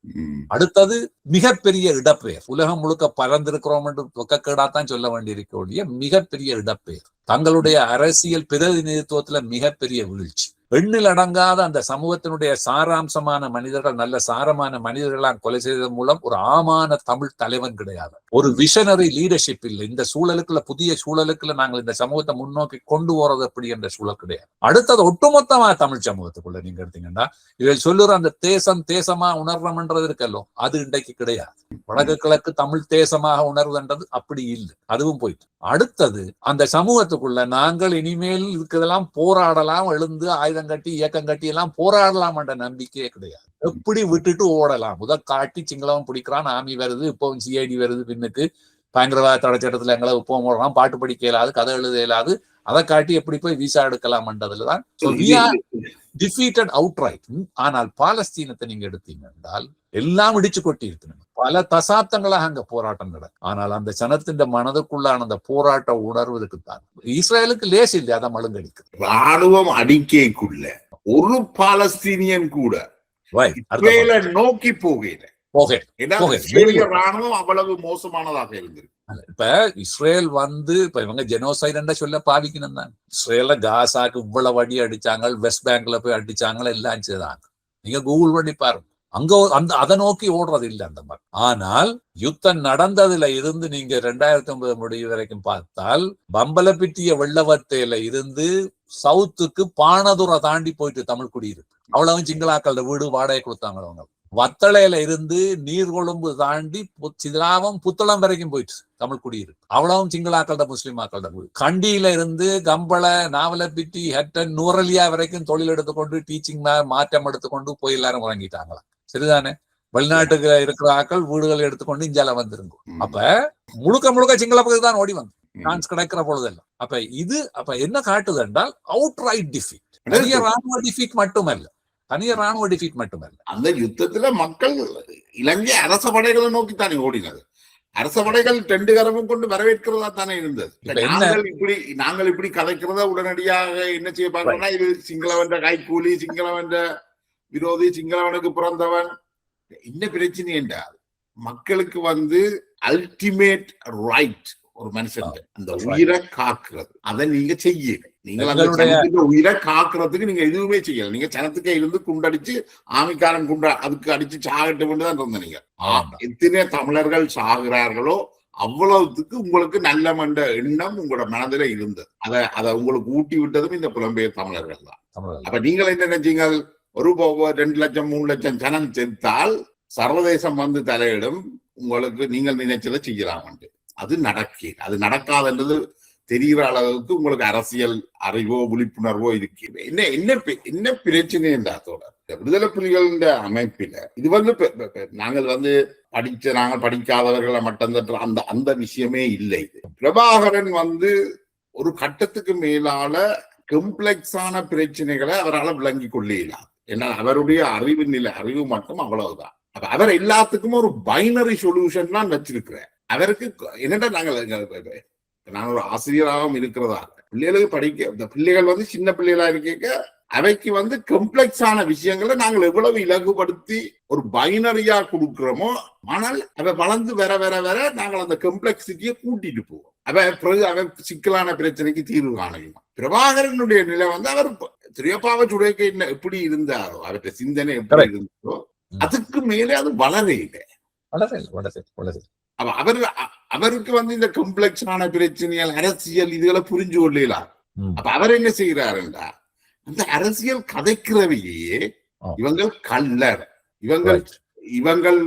அடுத்தது மிகப்பெரிய இடப்பெயர். உலகம் முழுக்க பறந்திருக்கிறோம் என்று தொக்கக்கேடாத்தான் சொல்ல வேண்டியிருக்க மிகப்பெரிய இடப்பெயர். தங்களுடைய அரசியல் பிரதிநிதித்துவத்துல மிகப்பெரிய வீழ்ச்சி. எண்ணில் அடங்காத அந்த சமூகத்தினுடைய சாராம்சமான மனிதர்கள், நல்ல சாரமான மனிதர்களால் கொலை செய்ததன் மூலம் ஒரு ஆமான தமிழ் தலைவன் கிடையாது. ஒரு விஷனரி லீடர்ஷிப் இல்லை. இந்த சூழலுக்குள்ள, புதிய சூழலுக்குள்ள நாங்கள் இந்த சமூகத்தை முன்னோக்கி கொண்டு போறது எப்படி என்ற சூழல் கிடையாது. அடுத்தது ஒட்டுமொத்தமா தமிழ் சமூகத்துக்குள்ள நீங்க எடுத்தீங்கன்னா இதில் சொல்லுற அந்த தேசமா உணர்றோம்ன்றது இருக்கல்லோ, அது இன்றைக்கு கிடையாது. வடக்கு கிழக்கு தமிழ் தேசமாக உணர்வுன்றது அப்படி இல்லை, அதுவும் போயிட்டு. அடுத்தது அந்த சமூகத்துக்குள்ள நாங்கள் இனிமேல் இருக்கிறதெல்லாம் போராடலாம், எழுந்து ஆயுதம் கட்டி இயக்கம் கட்டி எல்லாம் போராடலாம் என்ற நம்பிக்கையே கிடையாது. எப்படி விட்டுட்டு ஓடலாம், காட்டி சிங்களவன் பிடிக்கிறான், ஆமி வருது, இப்போ சிஐடி வருது, பின்னுக்கு பயங்கரவாத தடைச்சட்டத்துல எங்களை இப்போ ஓடலாம், பாட்டு படிக்க இயலாது, கதை எழுத இயலாது, அதை காட்டி எப்படி போய் விசா எடுக்கலாம்ன்றதுலதான் டிஃபீட்டட் அவுட்ரைட். ஆனால் பாலஸ்தீனத்தை நீங்க எடுத்தீங்க என்றால் எல்லாம் இடிச்சு கொட்டி இருக்கணும். பல தசாப்தங்களாக அங்க போராட்டம் நடக்கும். ஆனால் அந்த சனத்தின் மனதுக்குள்ளான அந்த போராட்ட உணர்வு இருக்குத்தான். இஸ்ரேலுக்கு லேஸ் இல்லை, அதை மழுங்கடிக்கு. ராணுவம் அடிக்கைக்குள்ள ஒரு பாலஸ்தீனியன் கூட Right. இஸ்ரேலை நோக்கி போகல. Okay. ஏன்னா Okay. இஸ்ரேலிய ராணுவம் அவ்வளவு மோசமானதாக இருந்தது. இப்ப இஸ்ரேல் வந்து இப்ப இவங்க ஜெனோசைட் சொல்ல பாவிக்கணும் தான். இஸ்ரேல காசாக்கு இவ்வளவு அடி அடிச்சாங்க, வெஸ்ட் பேங்க்ல போய் அடிச்சாங்க, எல்லாம் செய்தாங்க. நீங்க கூகுள் பண்ணி பாருங்க. அங்க அதை நோக்கி ஓடுறது இல்லை அந்த மாதிரி. ஆனால் யுத்தம் நடந்ததுல இருந்து நீங்க 2009 முடிவு வரைக்கும் பார்த்தால் பம்பலப்பிட்டிய வெள்ளவத்தையில இருந்து சவுத்துக்கு பானதுரை தாண்டி போயிட்டு தமிழ் குடியிருக்கு. அவ்வளவு சிங்களாக்களோட வீடு வாடகை கொடுத்தாங்க. அவங்க வத்தளையில இருந்து நீர்கொழும்பு தாண்டி சிதாவம் புத்தளம் வரைக்கும் போயிட்டு தமிழ் குடியிருக்கு. அவ்வளவும் சிங்களாக்களோட முஸ்லிமாக்களோட வீடு. கண்டியில இருந்து கம்பள, நாவலப்பிட்டி, ஹெட்டன், நூரலியா வரைக்கும் தொழில் எடுத்துக்கொண்டு டீச்சிங் மாற்றம் எடுத்துக்கொண்டு போய் எல்லாரும் வாங்கிட்டாங்களா? சரிதானே? வெளிநாட்டுக்கு இருக்கிற ஆக்கள் வீடுகளை எடுத்துக்கொண்டு இந்தியால வந்துருங்க. அப்ப முழுக்க முழுக்க சிங்கள பகுதி தான் ஓடி வந்து சான்ஸ் கிடைக்கிற பொழுதெல்லாம். அப்ப என்ன காட்டுது என்றால் அவுட் ரைட் டிஃபீட். தனிய ராணுவ டிஃபீட் மட்டுமல்ல, அந்த யுத்தத்துல மக்கள் இலங்கை அரச படைகளை நோக்கித்தானே ஓடினது. அரச படைகள் 2 கரமும் கொண்டு வரவேற்கிறதா தானே இருந்தது. நாங்கள் இப்படி கதைக்கிறத உடனடியாக என்ன செய்ய பார்க்கணும்னா, இது சிங்களவன்ற கைக்கூலி, சிங்களவன்ற விரோதி, சிங்களவனுக்கு பிறந்தவன். என்ன பிரச்சனை என்றால் மக்களுக்கு அல்டிமேட் ரைட் ஒரு மனுஷன் அந்த உயிரை காக்குறது. அதை நீங்க செய்யல. நீங்கள் அந்த உயிரை காக்குறதுக்கு நீங்க எதுவுமே செய்யல. நீங்க சனத்துக்கே இருந்து குண்டடிச்சு ஆமிக்காரன் அதுக்கு அடிச்சு சாகட்டு கொண்டுதான் இருந்தீங்க. எத்தனை தமிழர்கள் சாகுறார்களோ அவ்வளவுக்கு உங்களுக்கு நல்ல மண்ட எண்ணம் உங்களோட மனதில இருந்தது. அதை உங்களுக்கு ஊட்டி விட்டதும் இந்த புலம்பெயர் தமிழர்கள் தான். அப்ப நீங்கள் என்ன நினைச்சீங்க? ஒரு 2 லட்சம் 3 லட்சம் ஜனம் செத்தால் சர்வதேசம் தலையிடும், உங்களுக்கு நீங்கள் நினைச்சதை செய்யலாம். அது நடக்காதுன்றது தெரிகிற அளவுக்கு உங்களுக்கு அரசியல் அறிவோ விழிப்புணர்வோ இருக்கு. என்ன பிரச்சனை என்றாத்தோட விடுதலை புலிகள் அமைப்பில இது நாங்கள் படிக்காதவர்களை மட்டும் அந்த விஷயமே இல்லை. பிரபாகரன் ஒரு கட்டத்துக்கு மேலால கம்ப்ளெக்ஸான பிரச்சனைகளை அவரால் விளங்கி கொள்ளலாம். ஏன்னா அவருடைய அறிவு மட்டும் அவ்வளவுதான். அப்ப அவர் எல்லாத்துக்கும் ஒரு பைனரி சொல்யூஷன் தான் வச்சிருக்கிறார். அவருக்கு என்னடா நான் ஒரு ஆசிரியராகவும் இருக்கிறதா பிள்ளைகளுக்கு படிக்க பிள்ளைகள் சின்ன பிள்ளைகளா இருக்க அவைக்கு கம்ப்ளெக்ஸான விஷயங்களை நாங்கள் எவ்வளவு இலகுபடுத்தி ஒரு பைனரியா கொடுக்கிறோமோ, ஆனால் அவ வளர்ந்து வர வர வர நாங்கள் அந்த கம்ப்ளெக்சிட்டியை கூட்டிட்டு போவோம். அவ சிக்கலான பிரச்சனைக்கு தீர்வு காணலாம். பிரபாகரனுடைய நிலை அவர் திரியப்பாவை சுடைக்க எப்படி இருந்தாரோ, அவருடைய சிந்தனை எப்படி இருந்ததோ அதுக்கு மேலே அது வளரல. அவருக்கு இந்த கம்ப்ளெக்ஸான பிரச்சனைகள், அரசியல் இதுகளை புரிஞ்சு கொள்ளலாம். அப்ப அவர் என்ன செய்யறாருன்னா, அந்த அரசியல் கதைக்கிறவையே இவங்கள் கல்லர், இவங்கள்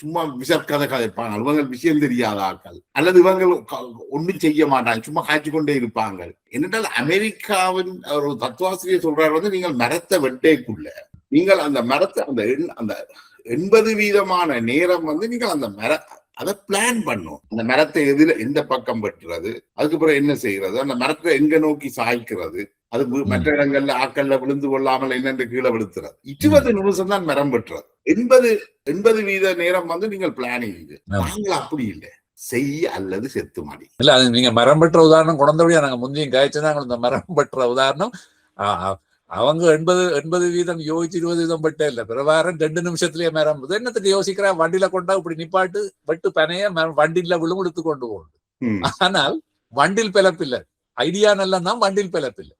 சும்மா விசற்கதை கதைப்பாங்க, இவங்க விஷயம் தெரியாத ஆட்கள், அல்லது இவங்க ஒன்றும் செய்ய மாட்டாங்க, சும்மா காய்ச்சி கொண்டே இருப்பாங்க. என்னென்றால் அமெரிக்காவின் ஒரு தத்துவாசிரியர் சொல்றாரு, நீங்கள் மரத்தை வெட்டேக்குள்ள நீங்கள் அந்த மரத்தை அந்த 80% நேரம் நீங்கள் அந்த அதை பிளான் பண்ணும். அந்த மரத்தை எந்த பக்கம் வெட்டுறது, அதுக்கப்புறம் என்ன செய்யறது, அந்த மரத்தை எங்க நோக்கி சாய்க்கிறது, அது மற்ற இடங்கள்ல ஆக்கல்ல விழுந்து கொள்ளாமல் என்னென்று கீழே விழுத்துறது. 20 நிமிஷம் தான் மரம் வெட்டுறது. 80% நேரம் நீங்கள் பிளானிங். நாங்கள் அப்படி இல்லை, செய் அல்லது செத்து மாடி இல்ல. அது நீங்க மரம் பெற்ற உதாரணம் குழந்தையா நாங்க முந்தையும் காய்ச்சதாங்க. இந்த மரம் பெற்ற உதாரணம் அவங்க 80% யோசிச்சு 20% பட்டே இல்ல. பிரபாகரன் 2 நிமிஷத்துலயே மரம் என்னத்துக்கு யோசிக்கிறா, வண்டியில கொண்டா இப்படி நிப்பாட்டு வெட்டு பனைய வண்டியில விழுமுடுத்து கொண்டு போகணும். ஆனால் வண்டில் பிளப்பில்லை, ஐடியா நல்லா தான் வண்டில் பிளப்பில்லை,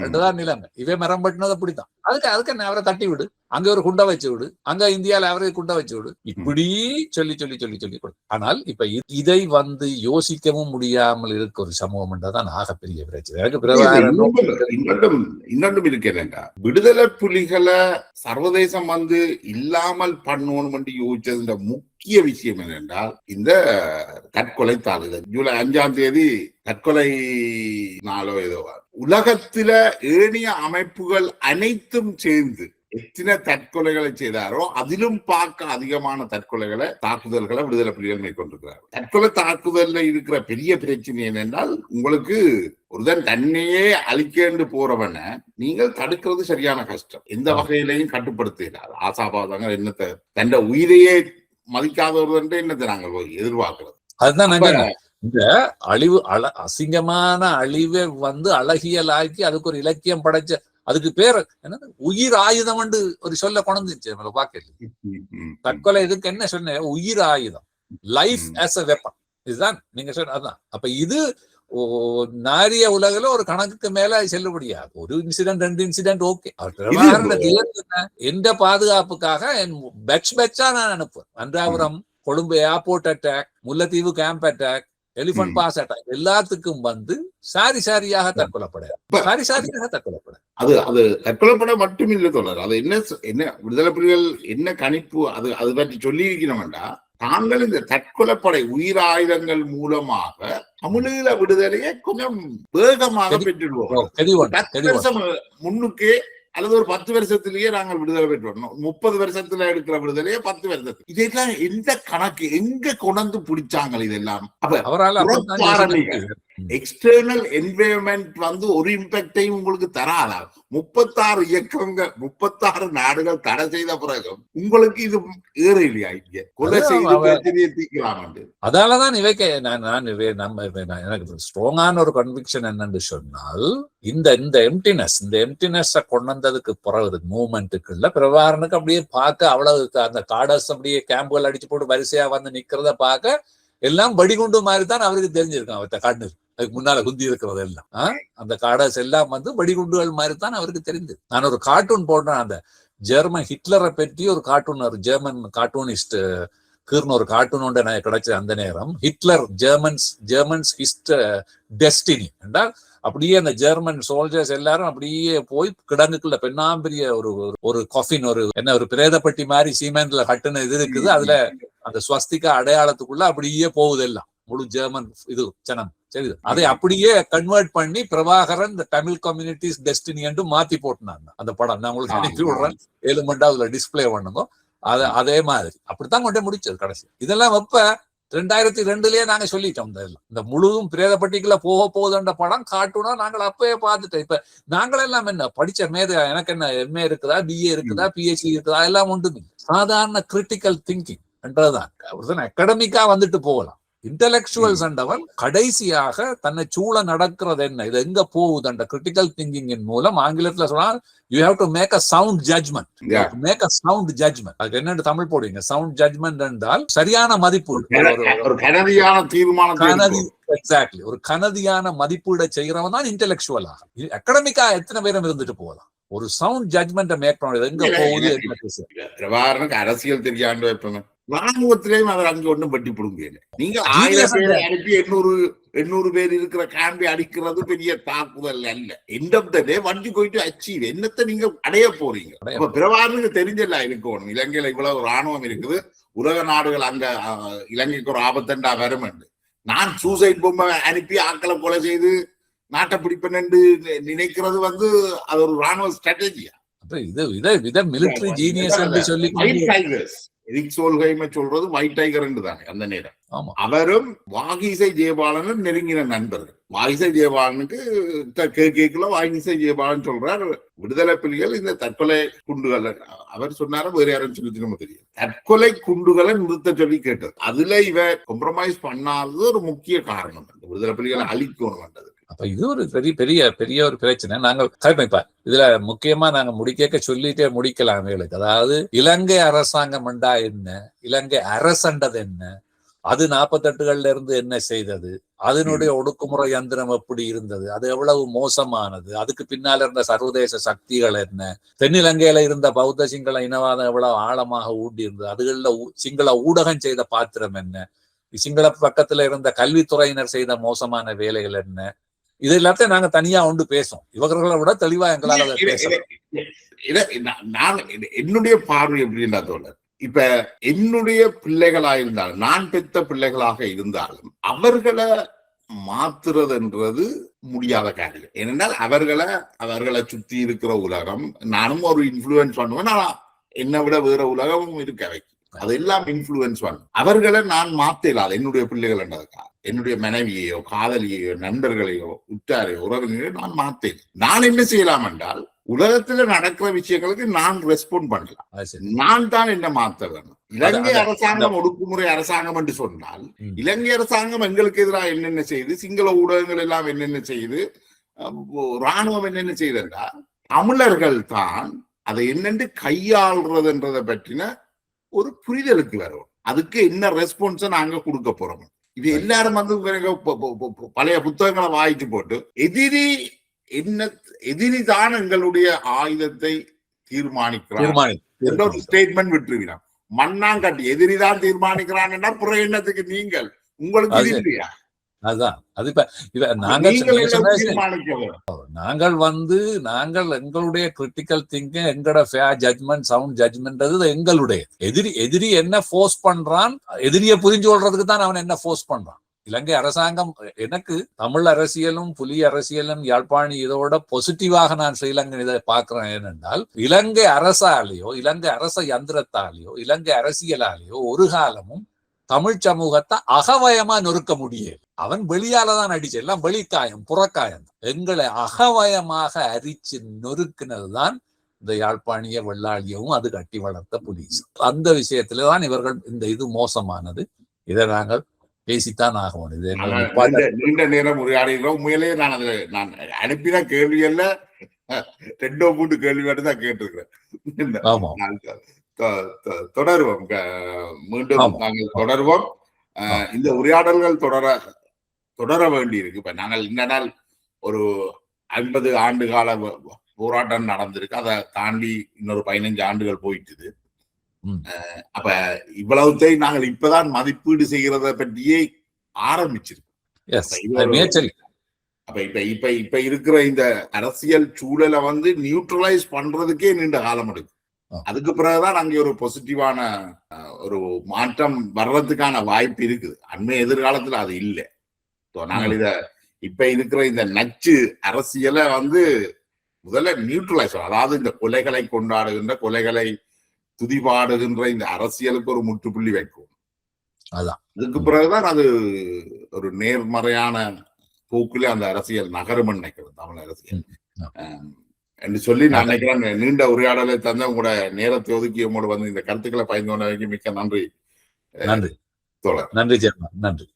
ரெண்டுதான் நிலைமை. இவே மரம் பட்டினது அப்படித்தான். அதுக்கு அவரை தட்டி விடு, அங்க ஒரு குண்டை வச்சு விடு, அங்க இந்தியால அவரை குண்டை வச்சு விடு, இப்படி சொல்லி சொல்லி சொல்லி சொல்லி கொடு. ஆனால் இப்ப இதை யோசிக்கவும் முடியாமல் இருக்க ஒரு சமூகம் என்றதான் ஆகப்பெரிய பிரச்சனை. இன்னொன்றும் இருக்கிறேன்டா, விடுதலை புலிகளை சர்வதேசம் இல்லாமல் பண்ணணும் என்று யோசிச்சது முக்கிய விஷயம் என்னென்றால், இந்த தற்கொலை தாக்குதல் ஜூலை 5ஆம் தேதி தற்கொலை நாளோ ஏதோ உலகத்தில ஏனைய அமைப்புகள் அனைத்தும் சேர்ந்து எத்தனை தற்கொலைகளை செய்தாரோ அதிலும் பார்க்க அதிகமான தாக்குதல்களை விடுதலை புலிகள் மேற்கொண்டிருக்கிறார். தற்கொலை தாக்குதல்ல இருக்கிற பெரிய பிரச்சனை என்னென்றால், உங்களுக்கு ஒருதன் தன்னையே அழிக்கேண்டு போறவனை நீங்கள் தடுக்கிறது சரியான கஷ்டம். எந்த வகையிலையும் கட்டுப்படுத்துகிறார். ஆசாபாதங்கள் என்னத்தை தன் உயிரையே மதிக்காதவர்கள் என்னத்தை நாங்கள் எதிர்பார்க்கிறது. அதுதான் இந்த அசிங்கமான அழிவை அழகியலாக்கி அதுக்கு ஒரு இலக்கியம் படைச்ச அதுக்கு பேர் என்னது, உயிர் ஆயுதம் ஒரு சொல்ல கொண்டுச்சு நம்மள பாக்கல. தற்கொலை இதுக்கு என்ன சொன்ன, உயிர் ஆயுதம், லைஃப் ஆஸ் எ வெப்பன். இதுதான் நீங்க சொன்ன அதான். அப்ப இது நாரிய உலகில ஒரு கணக்குக்கு மேல செல்லுபடியாது. ஒரு இன்சிடென்ட் 2 இன்சிடென்ட் ஓகே. எந்த பாதுகாப்புக்காக பெட்சா நான் அனுப்புவேன். அன்றாபுரம் Colombo airport attack, Mullaitivu camp attack, Elephant Pass attack எல்லாத்துக்கும் சாரியாக தற்கொலைப்பட அது தற்கொலைப்பட மட்டும் இல்லை தொடர். அது என்ன விடுதலை புலிகள் என்ன கணிப்பு அது பற்றி சொல்லி இருக்கணும்டா, தாங்கள் இந்த தற்கொலைப்படை உயிர் ஆயுதங்கள் மூலமாக தமிழீழ விடுதலையை கொஞ்சம் வேகமாக பெற்றுடுவோம். முன்னுக்கே அல்லது ஒரு 10 வருஷத்திலேயே நாங்கள் விடுதலை பெற்றுவோம். 30 வருஷத்துல எடுக்கிற விடுதலையே 10 வருஷத்துக்கு. இதெல்லாம் எந்த கணக்கு எங்க கொண்டு பிடிச்சாங்க இதெல்லாம்? எக்ஸ்டர்னல் என்வைரன்மெண்ட் ஒரு இம்பாக்டையும் உங்களுக்கு தராதா? 36 இயக்கங்கள் 36 நாடுகள் தடை செய்த பிறகு உங்களுக்கு இது ஏற இல்லையா? இங்க கொலை செய்து தீக்கலாம். அதாலதான் எனக்கு ஸ்ட்ராங்கான ஒரு கன்விக்ஷன் என்னன்னு சொன்னால், இந்த எம்டினஸ் கொண்டு வந்ததுக்கு பிறகு மூவ்மெண்ட்டுக்குள்ள பிரபாகரனுக்கு அப்படியே பார்க்க அவ்வளவு அந்த காடர்ஸ் அப்படியே கேம்புகள் அடிச்சு போட்டு வரிசையா வந்து நிக்கிறத பார்க்க எல்லாம் வெடிகுண்டு மாதிரி தான் அவருக்கு தெரிஞ்சிருக்கும். அவர்கிட்ட காட்டு அதுக்கு முன்னால குந்தி இருக்கிறது எல்லாம் அந்த காடர்ஸ் எல்லாம் வெடிகுண்டுகள் மாதிரி தான் அவருக்கு தெரிஞ்சது. நான் ஒரு கார்ட்டூன் போடுறேன், அந்த ஜெர்மன் ஹிட்லரை பற்றி ஒரு கார்ட்டூன், ஒரு ஜெர்மன் கார்ட்டூனிஸ்ட் கீர்னு ஒரு கார்ட்டூன் ஒன்று எனக்கு கிடைச்சது. அந்த நேரம் ஹிட்லர் ஜெர்மன்ஸ் டெஸ்டினி என்றால் அப்படியே அந்த ஜெர்மன் சோல்ஜர்ஸ் எல்லாரும் அப்படியே போய் கிடங்குக்குள்ள பெண்ணாம்பரிய ஒரு காஃபின் ஒரு பிரேதப்பட்டி மாதிரி சீமெண்ட்ல கட்டுன இது இருக்குது. அதுல அந்த ஸ்வஸ்திகா அடையாளத்துக்குள்ள அப்படியே போகுது எல்லாம் முழு ஜெர்மன் இது ஜனம். சரி, அதை அப்படியே கன்வெர்ட் பண்ணி பிரபாகரன் இந்த தமிழ் கம்யூனிட்டிஸ் டெஸ்டினி என்று மாத்தி போட்டுனாங்க அந்த படம். நான் உங்களுக்கு அனுப்பி விடுறேன், 7 மண்டா அதுல டிஸ்பிளே பண்ணுங்க. அதே மாதிரி அப்படித்தான் கொண்டே முடிச்சது கடைசி. இதெல்லாம் 2002லயே நாங்க சொல்லிட்டோம். இந்த முழுதும் பிரேதப்பட்டிக்குள்ள போகுதுன்ற படம் காட்டுனா நாங்கள் அப்பயே பார்த்துட்டோம். இப்ப நாங்களெல்லாம் என்ன படிச்ச எனக்கு என்ன எம்ஏ இருக்குதா, பிஏ இருக்குதா, பிஹெச்டி இருக்குதா, எல்லாம் உண்டு. சாதாரண கிரிட்டிக்கல் திங்கிங் என்றதுதான் அகாடமிக்கா வந்துட்டு போகலாம். இன்டலெக்சுவல்ஸ் என்றவன் கடைசியாக தன்னை சூழ நடக்கிறது என்ன, இது எங்க போகுது என்ற கிரிட்டிக்கல் திங்கிங்கின் மூலம் ஆங்கிலத்துல சொன்னால் you have to make a sound judgement. Make a sound judgement. அதுக்கு என்னன்னு தமிழ் போடுவீங்க? சவுண்ட் ஜட்ஜ்மெண்ட் என்றால் சரியான மதிப்பீடு, எக்ஸாக்ட்லி ஒரு கனதியான மதிப்பீடை செய்யறவன் தான் இன்டெலெக்சுவல் ஆக. அகாடமிக்கா எத்தனை பேரும் இருந்துட்டு போகலாம். ஒரு சவுண்ட் ஜட்ஜ்மெண்ட் மேக் பண்ண எங்க போகுது. அரசியல் தெரியாண்டு வைப்பேன். ராணுவத்திலேயும் அவர் அங்க ஒன்றும் பட்டி பிடுங்க. நீங்க 1000 பேரை அனுப்பி 800 பேர் இருக்கிற கேம்பை அடிக்கிறது பெரிய தாக்குதல் அல்ல. எண்ட் ஆஃப் த டே வண்டி போயிட்டு அச்சீவ் என்னத்தை நீங்க அடைய போறீங்க. இப்ப பிரபாகரனுக்கு தெரிஞ்சல இருக்கணும், இலங்கையில இவ்வளவு ராணுவம் இருக்குது, உலக நாடுகள் அங்க இலங்கைக்கு ஒரு ஆபத்தண்டா வரும். நான் சூசைட் பொம்மை அனுப்பி ஆக்களை கொலை செய்து நாட்டை பிடிப்பேன் என்று நினைக்கிறது அது ஒரு ராணுவ ஸ்ட்ராட்டஜியா? மிலிட்டரி ஜீனியஸ் என்று சொல்லி எரிக் சோல்ஹைமை சொல்றது ஒயிட் டைகர் என்று தானே அந்த நேரம். அவரும் வாகிசை ஜெயபாலனும் நெருங்கின நண்பர்கள். வாகிசை ஜெயபாலனுக்கு கேக்குல வாகிசை ஜெயபாலன் சொல்றார், விடுதலை புலிகள் இந்த தற்கொலை குண்டுகளை அவர் சொன்னாரு, வேற யாரும் சொல்லி நம்ம தெரியும், தற்கொலை குண்டுகளை நிறுத்த சொல்லி கேட்டது. அதுல இவ காம்ப்ரமைஸ் பண்ணாதது ஒரு முக்கிய காரணம், விடுதலை புலிகளை அழிக்கணும். அப்ப இது ஒரு பெரிய ஒரு பிரச்சனை. நாங்கள் இதுல முக்கியமா நாங்க முடிக்க சொல்லிட்டே முடிக்கலாம் எங்களுக்கு. அதாவது இலங்கை அரசாங்கம் என்றா என்ன, இலங்கை அரசண்டது என்ன, அது 48கள்ல இருந்து என்ன செய்தது, அதனுடைய ஒடுக்குமுறை யந்திரம் எப்படி இருந்தது, அது எவ்வளவு மோசமானது, அதுக்கு பின்னால இருந்த சர்வதேச சக்திகள் என்ன, தென்னிலங்கையில இருந்த பௌத்த சிங்கள இனவாதம் எவ்வளவு ஆழமாக ஊட்டி இருந்தது, அதுகள்ல சிங்கள ஊடகம் செய்த பாத்திரம் என்ன, சிங்கள பக்கத்துல இருந்த கல்வித்துறையினர் செய்த மோசமான வேலைகள் என்ன, இது எல்லாத்தையும் நாங்க தனியா ஒன்று பேசும். இவர்களை விட தெளிவா எங்களால பேசலாம். என்னுடைய பார்வை எப்படின்னா தோழர், இப்ப என்னுடைய பிள்ளைகளா இருந்தாலும், நான் பெத்த பிள்ளைகளாக இருந்தாலும் அவர்களை மாத்துறதுன்றது முடியாத காரியம். ஏனென்றால் அவர்களை சுத்தி இருக்கிற உலகம், நானும் ஒரு இன்ஃபுளுன்ஸ் பண்ணுவேன், என்னை விட வேற உலகமும் இருக்க வைக்கும், அதெல்லாம் இன்ஃபுளுன்ஸ் பண்ணும். அவர்களை நான் மாத்தலாது. என்னுடைய பிள்ளைகள் என்றதுக்கா என்னுடைய மனைவியையோ காதலியையோ நண்பர்களையோ உற்றாரையோ உறவினரையோ நான் மாத்தேன். நான் என்ன செய்யலாம் என்றால், உலகத்துல நடக்கிற விஷயங்களுக்கு நான் ரெஸ்பாண்ட் பண்ணலாம். நான் தான் என்ன மாத்த வேணும். இலங்கை அரசாங்கம் ஒடுக்குமுறை அரசாங்கம் என்று சொன்னால், இலங்கை அரசாங்கம் எங்களுக்கு எதிராக என்னென்ன செய்து, சிங்கள ஊடகங்கள் எல்லாம் என்னென்ன செய்து, ராணுவம் என்னென்ன செய்தா, தமிழர்கள் தான் அதை என்னென்று கையாள்றதுன்றதை பற்றின ஒரு புரிதலுக்கு வரும். அதுக்கு என்ன ரெஸ்பான்ஸை நாங்க கொடுக்க போறோம். இது எல்லாரும் வந்து பழைய புத்தகங்களை வாய்ச்சி போட்டு எதிரி தான் எங்களுடைய ஆயுதத்தை தீர்மானிக்கிறான் ஸ்டேட்மெண்ட் விட்டுருவினான். மண்ணாங்கட்டி எதிரிதான் தீர்மானிக்கிறான் புற எண்ணத்துக்கு நீங்கள் உங்களுக்கு இல்லையா? அதுதான் அது. இப்ப நாங்கள் எங்களுடைய கிரிட்டிக்கல் திங்கிங், எங்களோட ஃபேர் ஜட்மெண்ட், சவுண்ட் ஜட்மெண்ட் எங்களுடைய எதிரி என்ன ஃபோர்ஸ் பண்றான், எதிரியை புரிஞ்சு கொள்றதுக்கு தான் அவன் என்ன ஃபோர்ஸ் பண்றான். இலங்கை அரசாங்கம், எனக்கு தமிழ் அரசியலும் புலி அரசியலும் யாழ்ப்பாணி இதோட பாசிட்டிவாக நான் ஸ்ரீலங்கன் இதை பார்க்கிறேன். ஏனென்றால் இலங்கை அரசாலேயோ இலங்கை அரச யந்திரத்தாலேயோ இலங்கை அரசியலாலேயோ ஒரு காலமும் தமிழ் சமூகத்தை அகவயமா நொறுக்க முடியாது. அவன் வெளியாலதான் அடிச்சு, எல்லாம் வெளிக்காயம் புறக்காயம். எங்களை அகவயமாக அரிச்சு நொறுக்கினதுதான் இந்த யாழ்ப்பாணிய வெள்ளாளியவும் அது கட்டி வளர்த்த போலீஸ். அந்த விஷயத்துலதான் இவர்கள் இந்த இது மோசமானது. இதை நாங்கள் பேசித்தான் ஆகணும். இது நீண்ட நேரம் உரையாடுகிறோம். உண்மையிலேயே நான் அனுப்பின கேள்வியல்ல 2-3 கேள்வி மட்டும் தான் கேட்டிருக்கிறேன். ஆமா, தொடருவோம், மீண்டும் நாங்கள் தொடர்வோம். இந்த உரையாடல்கள் தொடர வேண்டி இருக்கு. இப்ப நாங்கள் இந்த நாள் ஒரு 50 ஆண்டு கால போராட்டம் நடந்திருக்கு. அதை தாண்டி இன்னொரு 15 ஆண்டுகள் போயிட்டுது. அப்ப இவ்வளவுத்தை நாங்கள் இப்பதான் மதிப்பீடு செய்யறத பற்றியே ஆரம்பிச்சிருக்கு. அப்ப இப்ப இருக்கிற இந்த அரசியல் சூழலை வந்து நியூட்ரலைஸ் பண்றதுக்கே நீண்ட காலம் எடுக்கும். அதுக்கு பிறகுதான் அங்கே ஒரு பாசிட்டிவான ஒரு மாற்றம் வர்றதுக்கான வாய்ப்பு இருக்குது. அண்மை எதிர்காலத்துல அது இல்லை. நாங்கள் இப்ப இருக்கிற இந்த நச்சு அரசியலை வந்து முதல்ல நியூட்ரலைஸ், அதாவது இந்த கொலைகளை கொண்டாடுகின்ற, கொலைகளை துதிபாடுகின்ற இந்த அரசியலுக்கு ஒரு முற்றுப்புள்ளி வைக்கும். அதுக்கு பிறகுதான் அது ஒரு நேர்மறையான போக்குல அந்த அரசியல் நகரும் நினைக்கிறது, தமிழ் அரசியல் என்று சொல்லி நான் நினைக்கிறேன். நீண்ட உரையாடலை தந்த உங்களோட நேரத்தை ஒதுக்கி உங்களோட வந்து இந்த கருத்துக்களை பயந்து கொண்டவைக்கு மிக்க நன்றி. நன்றி தோழர். நன்றி.